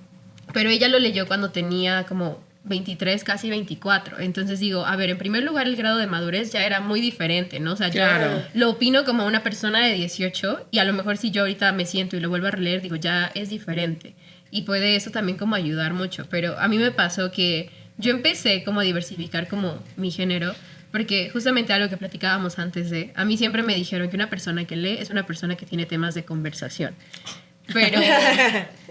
pero ella lo leyó cuando tenía como 23, casi 24. Entonces digo, a ver, en primer lugar el grado de madurez ya era muy diferente, ¿no? O sea, Claro. yo lo opino como una persona de 18 y a lo mejor si yo ahorita me siento y lo vuelvo a releer, digo, ya es diferente. Y puede eso también como ayudar mucho. Pero a mí me pasó que yo empecé como a diversificar como mi género, porque justamente algo que platicábamos antes de, a mí siempre me dijeron que una persona que lee es una persona que tiene temas de conversación. Pero,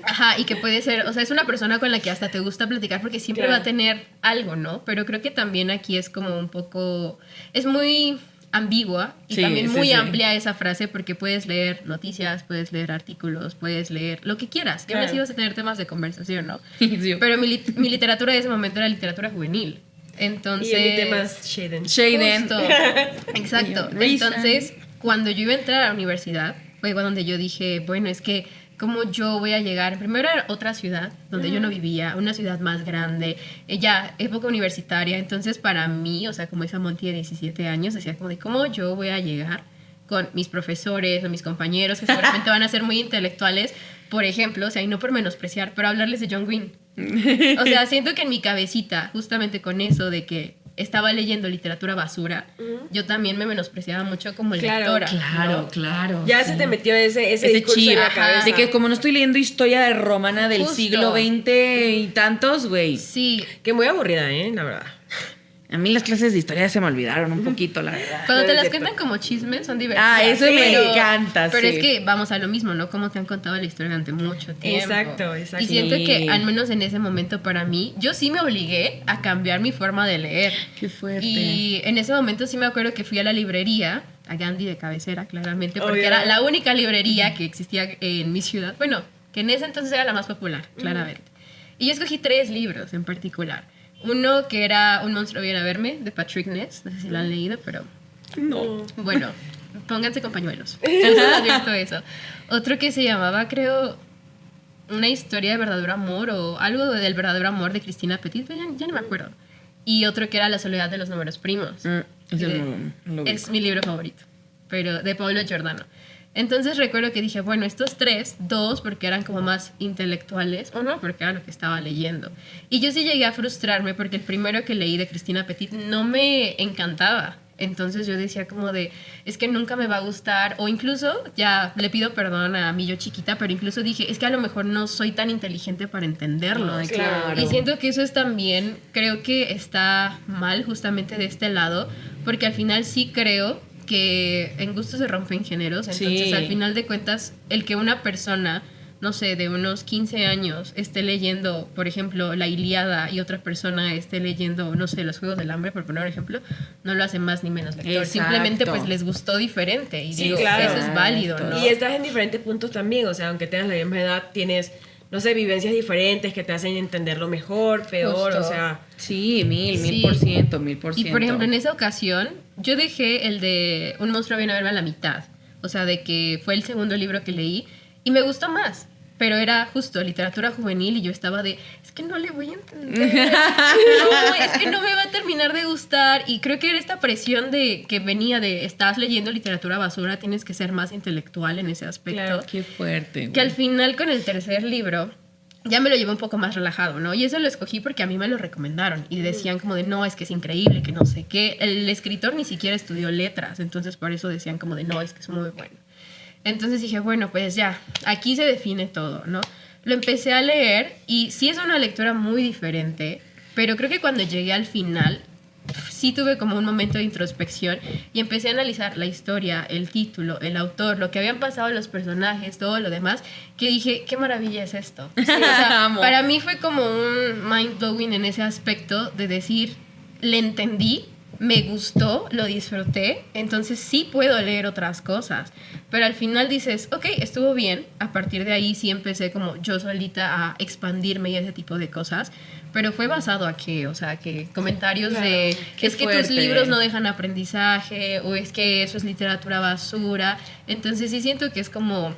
ajá, y que puede ser, o sea, es una persona con la que hasta te gusta platicar porque siempre Claro. va a tener algo, ¿no? Pero creo que también aquí es como un poco, es muy ambigua y Sí, también sí, muy sí. amplia esa frase porque puedes leer noticias, puedes leer artículos, puedes leer lo que quieras. Y aún así Claro. vas a tener temas de conversación, ¿no? Sí. Pero mi literatura de ese momento era literatura juvenil. Entonces... Y en mi tema es Shaden. Shaden. Justo. Exacto. Reason. Entonces, cuando yo iba a entrar a la universidad, fue donde yo dije, bueno, es que cómo yo voy a llegar. Primero era otra ciudad donde yo no vivía, una ciudad más grande, ya época universitaria. Entonces, para mí, o sea, como esa Monty de 17 años, decía como de cómo yo voy a llegar con mis profesores o mis compañeros que seguramente van a ser muy intelectuales, por ejemplo, o sea, y no por menospreciar, pero hablarles de John Green. O sea, siento que en mi cabecita, justamente con eso de que estaba leyendo literatura basura, yo también me menospreciaba mucho como Claro, lectora. Claro, ¿no? claro. Ya sí. se te metió ese Ese discurso chip, en la ajá, cabeza. de que como no estoy leyendo historia romana del Justo. siglo XX y tantos, güey. Sí, Que muy aburrida, la verdad. A mí las clases de historia se me olvidaron un poquito, la verdad. cuando No, te es las cierto. cuentan como chismes son divertidas. Ah, eso me encanta, Pero sí. es que vamos a lo mismo, ¿no? Como te han contado la historia durante mucho tiempo. Exacto, exacto. Y siento Sí. que, al menos en ese momento para mí, yo sí me obligué a cambiar mi forma de leer. Qué fuerte. Y en ese momento sí me acuerdo que fui a la librería, a Gandhi de cabecera, claramente, porque Obvio. era la única librería que existía en mi ciudad. Bueno, que en ese entonces era la más popular, claramente. Y yo escogí 3 libros en particular. Uno que era Un monstruo viene a verme, de Patrick Ness. No sé si lo han leído, pero No. bueno, pónganse con pañuelos. Les advierto eso. Otro que se llamaba, creo, Una historia de verdadero amor o algo del verdadero amor de Cristina Petit, ya no me acuerdo. Y otro que era La soledad de los números primos. Ese De- no lo ubico. es mi libro favorito, pero de Pablo Giordano. Entonces recuerdo que dije, bueno, estos 3, 2 porque eran como más intelectuales, o no, porque era lo que estaba leyendo. Y yo sí llegué a frustrarme porque el primero que leí de Cristina Petit no me encantaba. Entonces yo decía como de, es que nunca me va a gustar, o incluso, ya le pido perdón a mí yo chiquita, pero incluso dije, es que a lo mejor no soy tan inteligente para entenderlo. Ay, claro. Y siento que eso es también, creo que está mal justamente de este lado, porque al final sí creo que en gusto se rompen géneros, entonces Sí. al final de cuentas, el que una persona, no sé, de unos 15 años esté leyendo, por ejemplo, la Ilíada y otra persona esté leyendo, no sé, los Juegos del Hambre, por poner un ejemplo, no lo hace más ni menos lector. Exacto. Simplemente pues les gustó diferente y Sí, digo, claro. eso es válido, ¿no? Y estás en diferentes puntos también, o sea, aunque tengas la misma edad, tienes, no sé, vivencias diferentes que te hacen entenderlo mejor, peor, Justo. o sea... Sí, Sí. 1000%. Y por ejemplo, en esa ocasión, yo dejé el de Un monstruo viene a verme a la mitad. O sea, de que fue el segundo libro que leí y me gustó más. Pero era justo literatura juvenil y yo estaba de, es que no le voy a entender. No, es que no me va a terminar de gustar. Y creo que era esta presión de que venía de, estás leyendo literatura basura, tienes que ser más intelectual en ese aspecto. Claro. Qué fuerte. Que al final con el tercer libro ya me lo llevé un poco más relajado, ¿no? Y eso lo escogí porque a mí me lo recomendaron y decían como de, no, es que es increíble, que no sé qué. El escritor ni siquiera estudió letras, entonces por eso decían como de, no, es que es muy bueno. Entonces dije, bueno, pues ya, aquí se define todo, ¿no? Lo empecé a leer y sí es una lectura muy diferente, pero creo que cuando llegué al final, sí tuve como un momento de introspección y empecé a analizar la historia, el título, el autor, lo que habían pasado los personajes, todo lo demás, que dije, qué maravilla es esto. Sí, o sea, para mí fue como un mind blowing en ese aspecto de decir, le entendí, me gustó, lo disfruté, entonces sí puedo leer otras cosas. Pero al final dices, ok, estuvo bien. A partir de ahí sí empecé como yo solita a expandirme y ese tipo de cosas. Pero fue basado a qué, o sea, que comentarios de es que tus libros no dejan aprendizaje o es que eso es literatura basura. Entonces sí siento que es como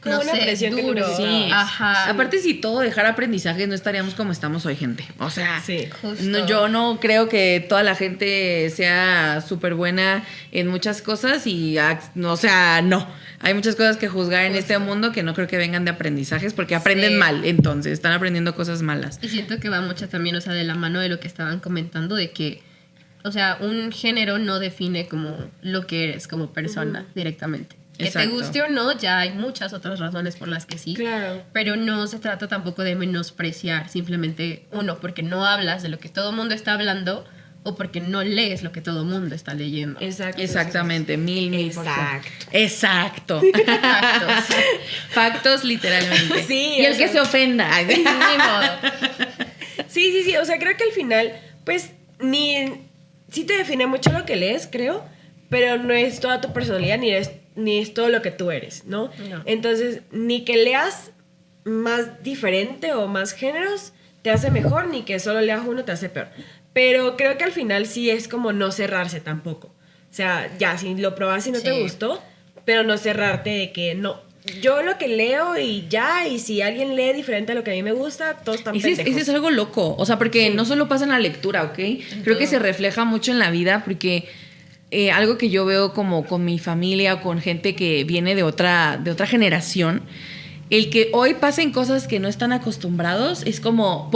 no una presión duro. Sí. Ajá. Aparte, si todo dejara aprendizaje, no estaríamos como estamos hoy, gente. O sea, Sí. no, yo no creo que toda la gente sea súper buena en muchas cosas y, o sea, no. Hay muchas cosas que juzgar en este mundo que no creo que vengan de aprendizajes porque aprenden mal, entonces, están aprendiendo cosas malas. Y siento que va mucho también, o sea, de la mano de lo que estaban comentando, de que, o sea, un género no define como lo que eres como persona directamente. Que Exacto. te guste o no, ya hay muchas otras razones por las que sí. Claro. Pero no se trata tampoco de menospreciar simplemente uno, porque no hablas de lo que todo el mundo está hablando o porque no lees lo que todo el mundo está leyendo. Exacto. Exactamente, mil Exacto. Exacto. Factos. Factos, literalmente. Sí, y el o que sea, se ofenda. Ay, Ni modo. Sí. O sea, creo que al final, pues, sí te define mucho lo que lees, creo, pero no es toda tu personalidad ni es todo lo que tú eres, ¿no? No. Entonces, ni que leas más diferente o más géneros te hace mejor, ni que solo leas uno te hace peor. Pero creo que al final sí es como no cerrarse tampoco. O sea, ya, si lo probas y no te Sí. gustó, pero no cerrarte de que no. Yo lo que leo y ya, y si alguien lee diferente a lo que a mí me gusta, todos están pendejos. ese es algo loco. O sea, porque no solo pasa en la lectura, ¿ok? Creo que todo. se refleja mucho en la vida porque algo que yo veo como con mi familia o con gente que viene de otra generación, el que hoy pasen cosas que no están acostumbrados es como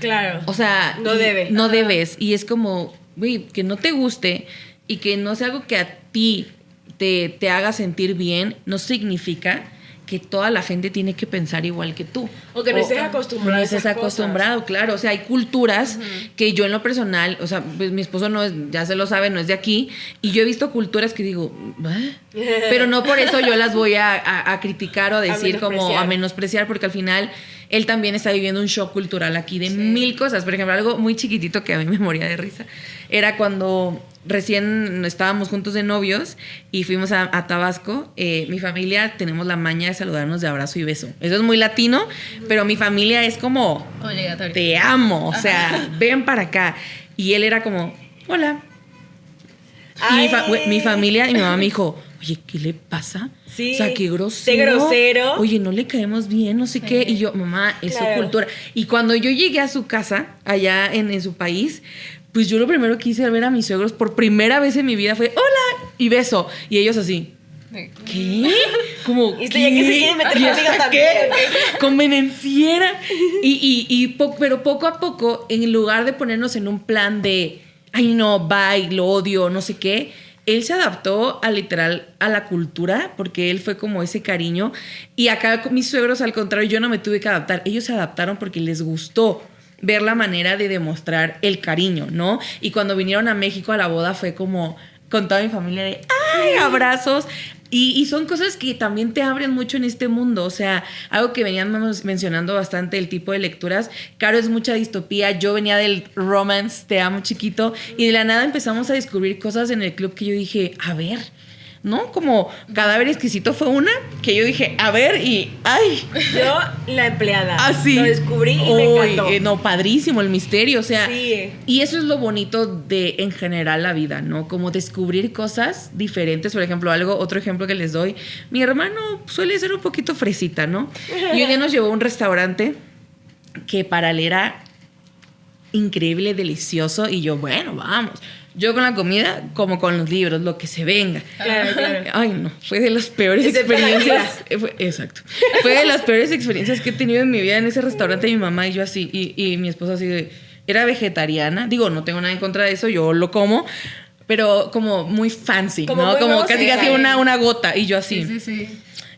Claro. o sea, No debe. No Ajá. debes. Y es como, güey, que no te guste y que no sea algo que a ti te haga sentir bien, no significa que toda la gente tiene que pensar igual que tú. O que no estés acostumbrado No a estés esas acostumbrado, claro. O sea, hay culturas que yo en lo personal, o sea, pues mi esposo no es, ya se lo sabe, no es de aquí, y yo he visto culturas que digo, ¿eh? Pero no por eso yo las voy a criticar o a decir como a menospreciar, porque al final él también está viviendo un shock cultural aquí de mil cosas. Por ejemplo, algo muy chiquitito que a mí me moría de risa era cuando recién estábamos juntos de novios y fuimos a Tabasco. Mi familia tenemos la maña de saludarnos de abrazo y beso. Eso es muy latino, pero mi familia es como, Obligatorio. te amo, o sea, ven para acá. Y él era como, hola. Ay. Y mi familia y mi mamá me dijo, oye, ¿qué le pasa? Sí. O sea, qué grosero. Qué grosero. Oye, no le caemos bien, no sé qué. Y yo, mamá, es su Claro. cultura. Y cuando yo llegué a su casa, allá en su país, pues yo lo primero que hice al ver a mis suegros por primera vez en mi vida fue, hola, y beso. Y ellos así, ¿qué? Como, Y esto ya que se quiere meter ¿Y conmigo hasta también, qué? Convenenciera. Pero poco a poco, en lugar de ponernos en un plan de, ay no, bye, lo odio, no sé qué, él se adaptó a literal a la cultura porque él fue como ese cariño. Y acá con mis suegros, al contrario, yo no me tuve que adaptar. Ellos se adaptaron porque les gustó ver la manera de demostrar el cariño, ¿no? Y cuando vinieron a México a la boda fue como con toda mi familia de ¡ay! Abrazos. Y son cosas que también te abren mucho en este mundo. O sea, algo que veníamos mencionando bastante, el tipo de lecturas. Caro es mucha distopía. Yo venía del romance, te amo chiquito. Y de la nada empezamos a descubrir cosas en el club que yo dije, a ver, ¿no? Como Cadáver Exquisito fue una que yo dije, a ver, y ¡ay! Yo, la empleada. Así. Lo descubrí y me encantó. No, padrísimo el misterio, o sea. Sí. Y eso es lo bonito de, en general, la vida, ¿no? Como descubrir cosas diferentes. Por ejemplo, otro ejemplo que les doy. Mi hermano suele ser un poquito fresita, ¿no? Y un día nos llevó a un restaurante que para él era increíble, delicioso. Y yo, bueno, vamos. Yo con la comida, como con los libros, lo que se venga. Claro. Ay, no, fue de las peores Excepto la experiencias. Exacto. Fue de las peores experiencias que he tenido en mi vida en ese restaurante. Mi mamá y yo así, y mi esposa así de, era vegetariana. Digo, no tengo nada en contra de eso, yo lo como, pero como muy fancy, Como ¿no? muy Como nuevo, casi sí, casi sí. una gota. Y yo así. Sí.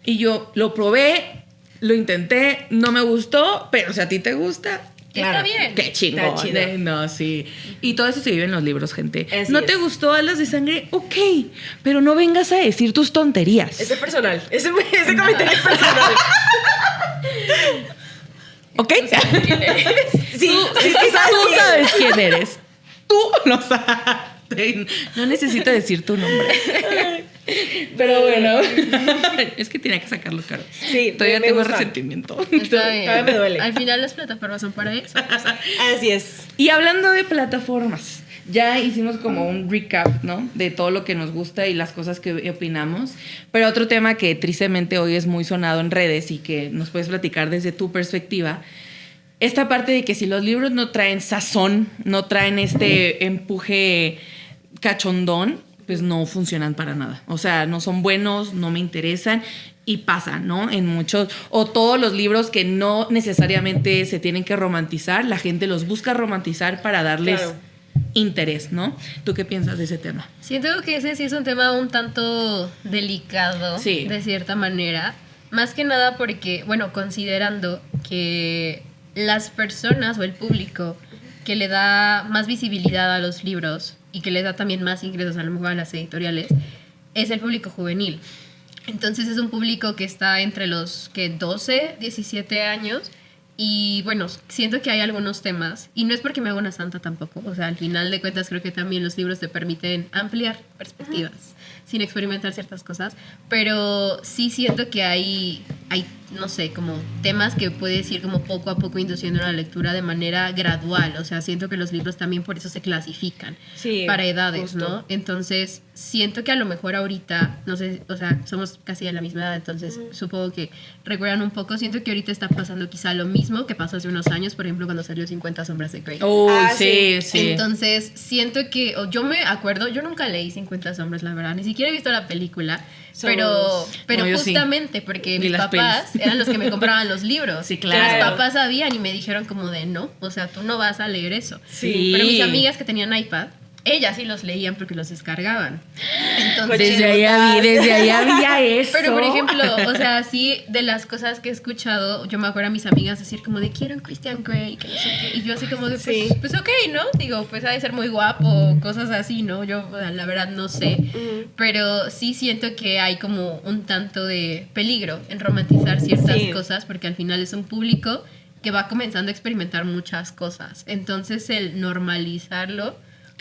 Y yo lo probé, lo intenté, no me gustó, pero si a ti te gusta, Está bien. Qué chingón. Está chido. No, sí. Y todo eso se vive en los libros, gente. Así ¿No te es. gustó Alas de Sangre? Ok, pero no vengas a decir tus tonterías. Ese es personal. Ese comentario es personal. ¿Ok? Sí, Tú sabes quién eres. Tú lo sabes. No necesito decir tu nombre. Pero bueno, es que tenía que sacarlo, claro. Sí, Todavía me tengo gusta. resentimiento. Está bien. Todavía me duele. Al final las plataformas son para eso. Así es. Y hablando de plataformas, ya hicimos como un recap, ¿no? De todo lo que nos gusta y las cosas que opinamos. Pero otro tema que tristemente hoy es muy sonado en redes y que nos puedes platicar desde tu perspectiva, esta parte de que si los libros no traen sazón, no traen este empuje cachondón, pues no funcionan para nada. O sea, no son buenos, no me interesan y pasa, ¿no? En muchos, o todos los libros que no necesariamente se tienen que romantizar, la gente los busca romantizar para darles Claro. interés, ¿no? ¿Tú qué piensas de ese tema? Siento que ese sí es un tema un tanto delicado, Sí. de cierta manera. Más que nada porque, bueno, considerando que las personas o el público que le da más visibilidad a los libros y que le da también más ingresos a lo mejor a las editoriales, es el público juvenil. Entonces es un público que está entre los que 12, 17 años y bueno, siento que hay algunos temas y no es porque me haga una santa tampoco, o sea, al final de cuentas creo que también los libros te permiten ampliar perspectivas sin experimentar ciertas cosas, pero sí siento que hay no sé, como temas que puedes ir como poco a poco induciendo a la lectura de manera gradual, o sea, siento que los libros también por eso se clasifican Sí, para edades, justo. ¿no? Entonces, siento que a lo mejor ahorita, no sé, o sea, somos casi de la misma edad, entonces supongo que recuerdan un poco, siento que ahorita está pasando quizá lo mismo que pasó hace unos años, por ejemplo, cuando salió 50 sombras de Grey. Oh, Ah, sí, sí. sí. Entonces, siento que, o yo me acuerdo, yo nunca leí 50 sombras, la verdad, ni siquiera he visto la película, pero No, yo sí. justamente porque Vi mis las papás pelis. eran los que me compraban los libros. Sí, claro. Mis papás sabían y me dijeron como de no, o sea, tú no vas a leer eso. Sí. Pero mis amigas que tenían iPad, ellas sí los leían porque los descargaban. Entonces, Desde ahí había eso. pero por ejemplo, o sea, sí, de las cosas que he escuchado, yo me acuerdo a mis amigas decir como de quiero un Christian Grey, que no sé qué, y yo así como de pues, Sí. pues ok, ¿no? Digo, pues ha de ser muy guapo, cosas así, ¿no? Yo o sea, la verdad no sé, pero sí siento que hay como un tanto de peligro en romantizar ciertas Sí. cosas porque al final es un público que va comenzando a experimentar muchas cosas. Entonces el normalizarlo,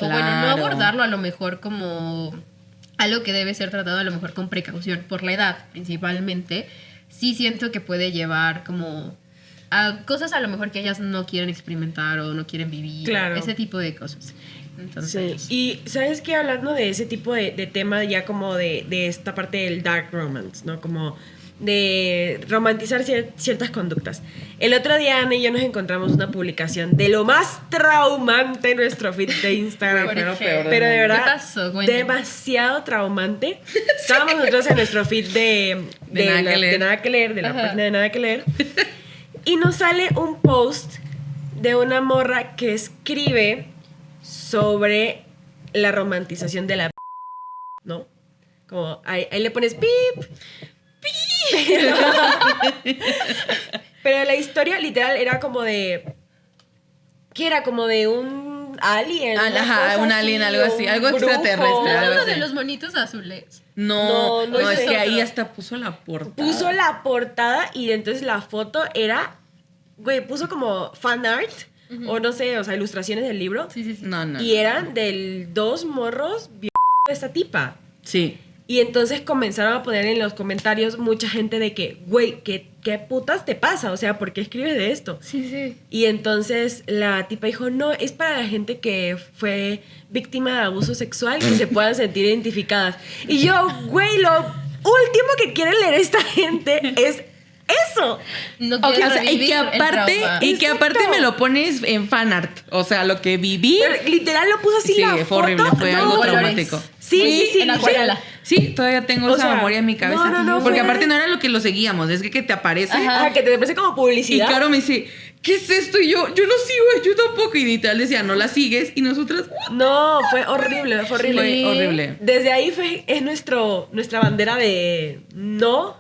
o bueno, no Claro. abordarlo a lo mejor como algo que debe ser tratado a lo mejor con precaución, por la edad principalmente, sí siento que puede llevar como a cosas a lo mejor que ellas no quieren experimentar o no quieren vivir, Claro. ese tipo de cosas. Entonces, Sí. Y sabes que hablando de ese tipo de tema, ya como de esta parte del dark romance, ¿no? Como de romantizar ciertas conductas. El otro día Ana y yo nos encontramos una publicación de lo más traumante en nuestro feed de Instagram. ¿Por pero, qué? pero de verdad, ¿Qué pasó? Cuéntame. demasiado traumante. Estábamos nosotros en nuestro feed de Nada que Leer, de la Ajá. página de Nada que Leer. Y nos sale un post de una morra que escribe sobre la romantización de la ¿no? Como ahí le pones pip, pero la historia literal era como de ¿qué era? Como de un alien. una Ajá, cosa un alien, algo así, un algo brujo. extraterrestre, ¿no es algo uno así. de los monitos azules? No, No, es es que otro. ahí hasta puso la portada. Puso la portada y entonces la foto era, güey, puso como fan art o no sé, o sea, ilustraciones del libro. Sí, sí, sí. No. Y eran del dos morros de esta tipa. Sí. Y entonces comenzaron a poner en los comentarios mucha gente de que, güey, ¿qué putas te pasa? O sea, ¿por qué escribes de esto? Sí, sí. Y entonces la tipa dijo, no, es para la gente que fue víctima de abuso sexual, que se puedan sentir identificadas. Y yo, güey, lo último que quiere leer esta gente es eso. No Ok, quiero o sea, y revivir que el aparte, trauma. Exacto. me lo pones en fanart. O sea, lo que viví. Pero literal lo puso así Sí, la fue foto. horrible, fue No, algo colores. traumático. Sí. en acuarela. Sí, todavía tengo O esa sea, memoria en mi cabeza. no, porque fue- aparte no era lo que lo seguíamos, es que te aparece. Ajá. Ajá, que te parece como Y publicidad. Caro me dice, ¿qué es esto? Y yo no sigo, yo tampoco. Y literal decía, no la sigues. Y nosotras, No, fue horrible, fue horrible. fue horrible. Desde ahí es nuestra bandera de no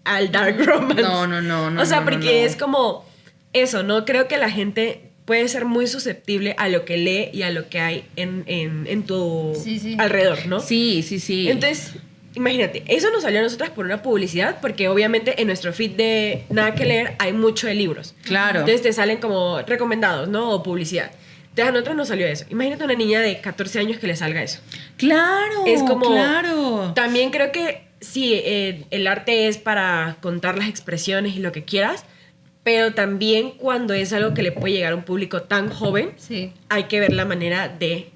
al dark romance. No. O sea, no, porque no. es como eso, ¿no? Creo que la gente puede ser muy susceptible a lo que lee y a lo que hay en tu Sí. alrededor, ¿no? Sí, sí, sí. Entonces, imagínate, eso nos salió a nosotras por una publicidad, porque obviamente en nuestro feed de Nada que Leer hay mucho de libros. Claro. Entonces te salen como recomendados, ¿no? O publicidad. Entonces a nosotros nos salió eso. Imagínate una niña de 14 años que le salga eso. Claro, Es como... claro. También creo que sí, el arte es para contar las expresiones y lo que quieras, pero también cuando es algo que le puede llegar a un público tan joven, Sí. hay que ver la manera de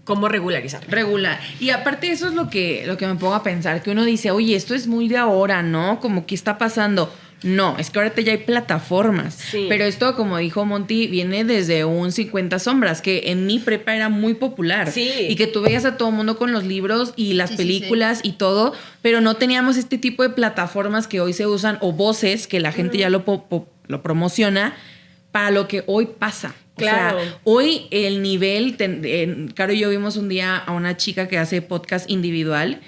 cómo regularizarlo. Regular. Y aparte eso es lo que me pongo a pensar, que uno dice, oye, esto es muy de ahora, ¿no? Como, ¿qué está pasando? No, es que ahorita ya hay plataformas. Sí. Pero esto, como dijo Monty, viene desde un 50 sombras, que en mi prepa era muy popular. Sí. Y que tú veías a todo el mundo con los libros y las Sí, películas y todo, pero no teníamos este tipo de plataformas que hoy se usan, o voces, que la gente ya lo promociona, para lo que hoy pasa. Claro. O sea, hoy el nivel, Caro y yo vimos un día a una chica que hace podcast individual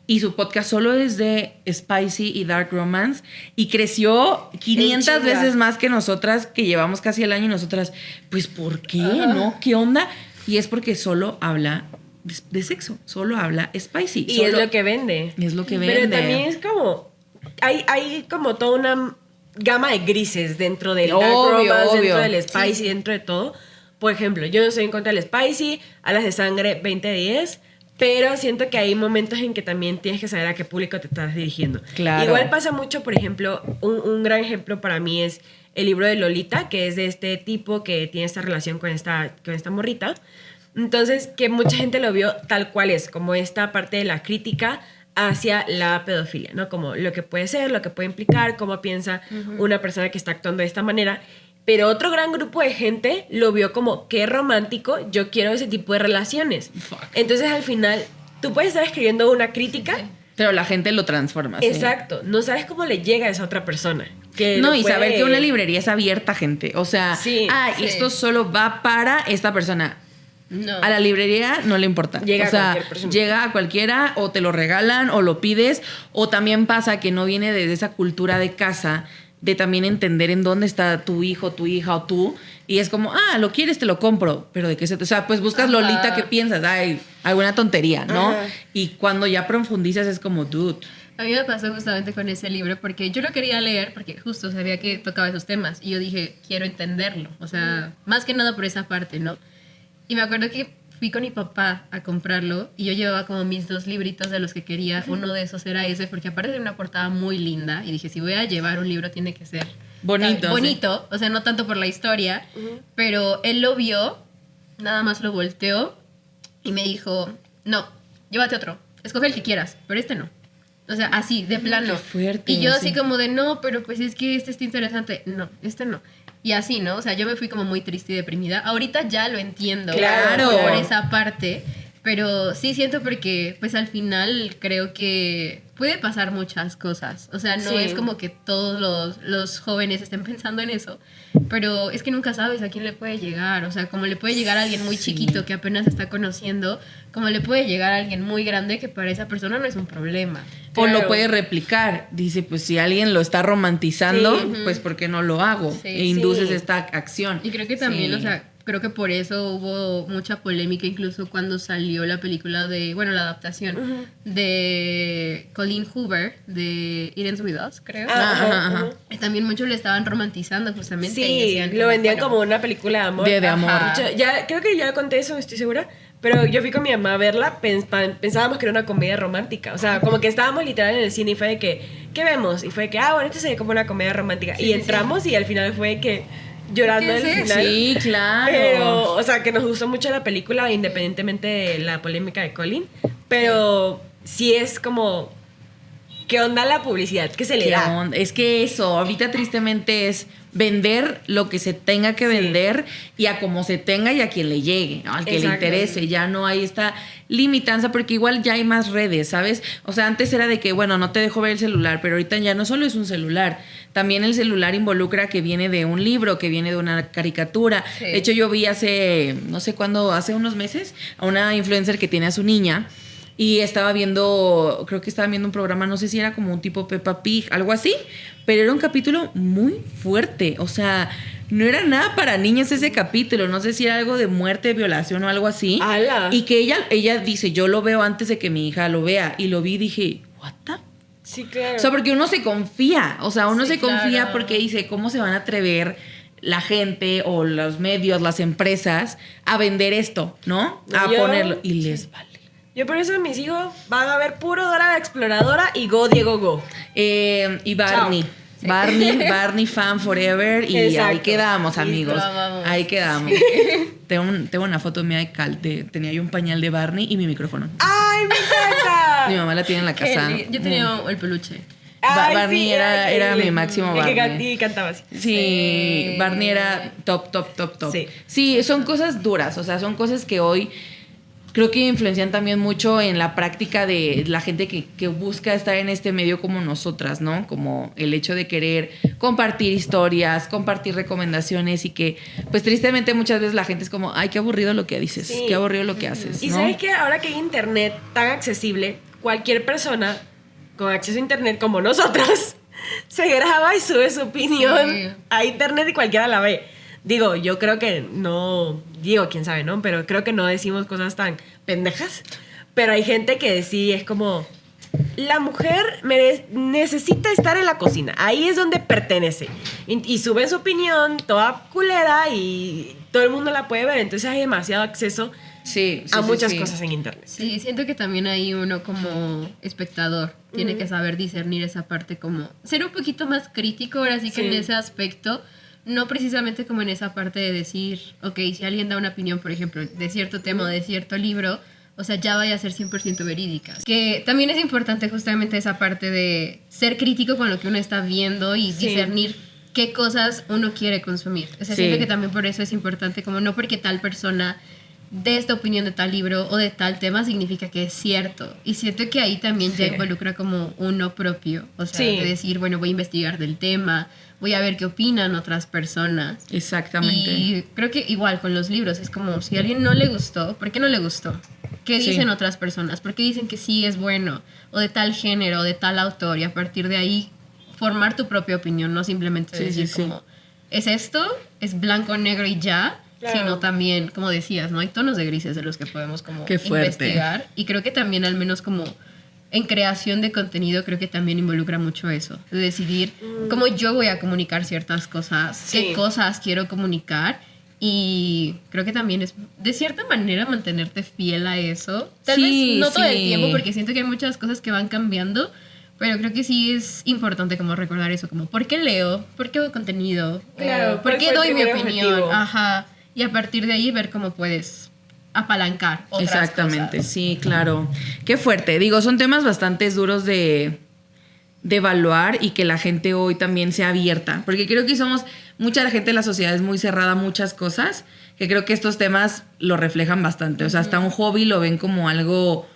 y su podcast solo es de Spicy y Dark Romance y creció 500 chinga. veces más que nosotras, que llevamos casi el año, y nosotras, pues, ¿por qué? ¿No? ¿Qué onda? Y es porque solo habla de sexo, solo habla Spicy. Y solo es lo que vende. Es lo que vende. Pero también es como... Hay como toda una gama de grises dentro del Dark Obvio, Romance, obvio. dentro del Spicy, dentro de todo. Por ejemplo, yo no soy en contra del Spicy, a las de sangre 20 de 10, pero siento que hay momentos en que también tienes que saber a qué público te estás dirigiendo. Claro. Igual pasa mucho, por ejemplo, un gran ejemplo para mí es el libro de Lolita, que es de este tipo que tiene esta relación con esta morrita. Entonces, que mucha gente lo vio tal cual es, como esta parte de la crítica hacia la pedofilia, ¿no? Como lo que puede ser, lo que puede implicar, cómo piensa una persona que está actuando de esta manera. Pero otro gran grupo de gente lo vio como, qué romántico, yo quiero ese tipo de relaciones. Fuck. Entonces, al final, tú puedes estar escribiendo una crítica. Pero la gente lo transforma. ¿sí? Exacto. No sabes cómo le llega a esa otra persona. Que No, lo y puede- saber que una librería es abierta, gente. O sea, Sí, sí. esto solo va para esta persona. No. A la librería no le importa. Llega o sea, a cualquier persona. llega a cualquiera, o te lo regalan, o lo pides, o también pasa que no viene desde esa cultura de casa, de también entender en dónde está tu hijo, tu hija o tú, y es como, lo quieres, te lo compro, pero ¿de qué se te...? O sea, pues buscas Ajá. Lolita, ¿qué piensas? Ay, alguna tontería, ¿no? Ajá. Y cuando ya profundizas es como, dude... A mí me pasó justamente con ese libro porque yo lo quería leer porque justo sabía que tocaba esos temas y yo dije, quiero entenderlo, o sea, más que nada por esa parte, ¿no? Y me acuerdo que fui con mi papá a comprarlo y yo llevaba como mis 2 libritos de los que quería, uno de esos era ese porque aparte de una portada muy linda y dije, si voy a llevar un libro tiene que ser Bonito, bonito, o sea, no tanto por la historia, pero él lo vio, nada más lo volteó y me dijo, no, llévate otro, escoge el que quieras, pero este no. O sea, así, de plano. Qué fuerte, Y yo sí. así como de, no, pero pues es que este está interesante. No, este no. Y así, ¿no? O sea, yo me fui como muy triste y deprimida. Ahorita ya lo entiendo. Claro. Por esa parte. Pero sí siento porque, pues al final creo que puede pasar muchas cosas. O sea, no Sí. es como que todos los jóvenes estén pensando en eso. Pero es que nunca sabes a quién le puede llegar. O sea, como le puede llegar a alguien muy Sí. chiquito que apenas está conociendo, como le puede llegar a alguien muy grande que para esa persona no es un problema. O lo Claro. puede replicar. Dice, pues si alguien lo está romantizando, Sí. pues ¿por qué no lo hago? Sí. E induces Sí. esta acción. Y creo que también, Sí. o sea, creo que por eso hubo mucha polémica incluso cuando salió la película de, bueno, la adaptación de Colleen Hoover de It Ends With Us, creo. Ajá. Y también muchos le estaban romantizando justamente. y Sí, decían lo vendían bueno, como una película de amor. De amor. Ajá. De hecho, ya, creo que ya conté eso, estoy segura. Pero yo fui con mi mamá a verla, pensábamos que era una comedia romántica. O sea, como que estábamos literal en el cine y fue de que, ¿qué vemos? Y fue de que, bueno, esto se ve como una comedia romántica. Sí, y sí, entramos y al final fue de que llorando ¿Qué al es eso? final. Sí, claro. Pero, o sea, que nos gustó mucho la película, independientemente de la polémica de Colin. Pero sí es como, ¿qué onda la publicidad que se le ¿Qué da? onda? Es que eso, ahorita tristemente es vender lo que se tenga que Sí. vender y a como se tenga y a quien le llegue, al que le Exacto. interese. Ya no hay esta limitanza porque igual ya hay más redes, ¿sabes? O sea, antes era de que, bueno, no te dejo ver el celular, pero ahorita ya no solo es un celular. También el celular involucra que viene de un libro, que viene de una caricatura. Sí. De hecho, yo vi hace, no sé cuándo, hace unos meses, a una influencer que tiene a su niña. Y estaba viendo, creo que estaba viendo un programa, no sé si era como un tipo Peppa Pig, algo así, pero era un capítulo muy fuerte. O sea, no era nada para niños ese capítulo. No sé si era algo de muerte, violación o algo así. ¡Hala! Y que ella dice, yo lo veo antes de que mi hija lo vea. Y lo vi y dije, ¿what the? Sí, claro. O sea, porque uno se confía. O sea, uno Sí, se confía claro. porque dice, ¿cómo se van a atrever la gente o los medios, las empresas a vender esto, ¿no? A Yo- ponerlo. Y les vale. Yo por eso mis hijos van a ver puro Dora la Exploradora y Go Diego Go. Y Barney. Chao. Sí. Barney fan forever. Y ahí Exacto. quedamos, Listo, amigos. lo amamos. Ahí quedamos. Tengo una foto mía de Cal. Tenía yo un pañal de Barney y mi micrófono. ¡Ay, me encanta! Mi mamá la tiene en la casa. Yo tenía el peluche. Ay, Barney sí, era increíble. mi máximo El que Barney. y cantaba así. Sí, Sí. Barney era top. Sí. Sí, son cosas duras, o sea, son cosas que hoy creo que influencian también mucho en la práctica de la gente que busca estar en este medio como nosotras, ¿no? Como el hecho de querer compartir historias, compartir recomendaciones y que, pues tristemente muchas veces la gente es como, ay, qué aburrido lo que dices, Sí. qué aburrido lo que haces, Y ¿no? sabes que ahora que hay internet tan accesible, cualquier persona con acceso a internet como nosotros se graba y sube su opinión Sí. a internet y cualquiera la ve. Digo, yo creo que no, digo, quién sabe, ¿no? Pero creo que no decimos cosas tan pendejas. Pero hay gente que sí es como, la mujer necesita estar en la cocina, ahí es donde pertenece. Y suben su opinión toda culera y todo el mundo la puede ver, entonces hay demasiado acceso Sí, a muchas sí. cosas en internet. Sí, siento que también ahí uno como espectador tiene que saber discernir esa parte, como ser un poquito más crítico, ahora sí que Sí. en ese aspecto, no precisamente como en esa parte de decir, ok, si alguien da una opinión, por ejemplo, de cierto tema o de cierto libro, o sea, ya vaya a ser 100% verídica. Que también es importante justamente esa parte de ser crítico con lo que uno está viendo y Sí. discernir qué cosas uno quiere consumir. O sea, Sí. siento que también por eso es importante, como no porque tal persona de esta opinión de tal libro o de tal tema significa que es cierto. Y siento que ahí también ya Sí. involucra como uno propio. O sea, Sí. de decir, bueno, voy a investigar del tema, voy a ver qué opinan otras personas. Exactamente. Y creo que igual con los libros, es como si a alguien no le gustó, ¿por qué no le gustó? ¿Qué Sí. dicen otras personas? ¿Por qué dicen que sí es bueno? O de tal género, o de tal autor. Y a partir de ahí formar tu propia opinión, no simplemente Sí, decir sí, sí. como, es esto, es blanco, negro y ya. Claro. Sino también, como decías, ¿no? Hay tonos de grises de los que podemos como Qué fuerte. investigar. Y creo que también al menos como en creación de contenido creo que también involucra mucho eso. De decidir cómo yo voy a comunicar ciertas cosas, Sí. qué cosas quiero comunicar. Y creo que también es de cierta manera mantenerte fiel a eso. Tal Sí, vez no todo el sí. tiempo porque siento que hay muchas cosas que van cambiando. Pero creo que sí es importante como recordar eso, como ¿por qué leo? ¿Por qué hago contenido? Claro, ¿Por ¿cuál qué fue el doy mi primer opinión? objetivo? Ajá. Y a partir de ahí ver cómo puedes apalancar otras Exactamente, cosas. sí, claro. Qué fuerte. Digo, son temas bastante duros de evaluar y que la gente hoy también sea abierta. Porque creo que somos, mucha la gente de la sociedad es muy cerrada a muchas cosas, que creo que estos temas lo reflejan bastante. O sea, hasta un hobby lo ven como algo,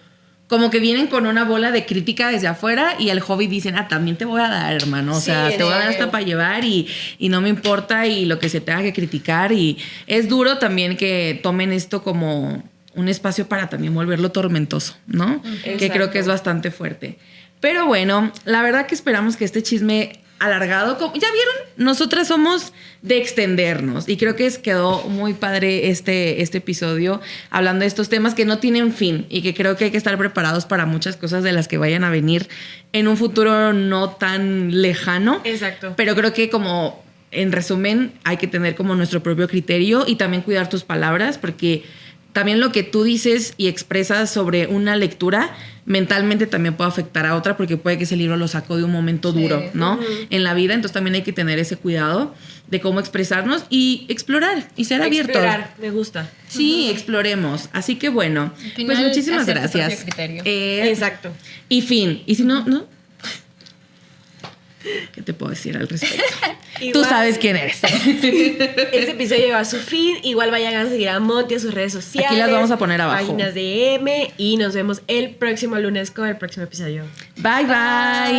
como que vienen con una bola de crítica desde afuera y al hobby dicen, también te voy a dar, hermano. O Sí, sea, te voy a dar exacto. hasta para llevar y no me importa y lo que se tenga que criticar. Y es duro también que tomen esto como un espacio para también volverlo tormentoso, ¿no? Que creo Exacto. que es bastante fuerte. Pero bueno, la verdad que esperamos que este chisme alargado, como ya vieron, nosotras somos de extendernos y creo que quedó muy padre este episodio hablando de estos temas que no tienen fin y que creo que hay que estar preparados para muchas cosas de las que vayan a venir en un futuro no tan lejano. Exacto. Pero creo que como en resumen hay que tener como nuestro propio criterio y también cuidar tus palabras porque también lo que tú dices y expresas sobre una lectura mentalmente también puede afectar a otra porque puede que ese libro lo sacó de un momento Sí. duro, ¿no? En la vida, entonces también hay que tener ese cuidado de cómo expresarnos y explorar y ser abiertos. Explorar, me gusta. Sí, exploremos. Así que bueno, Al final, pues muchísimas hacer tu gracias. propio criterio. Exacto. Y fin. Y si no, ¿no? ¿Qué te puedo decir al respecto? Tú Igual- sabes quién eres. Este episodio llegó a su fin. Igual vayan a seguir a Monty a sus redes sociales. Aquí las vamos a poner abajo. Páginas de M. Y nos vemos el próximo lunes con el próximo episodio. Bye, bye.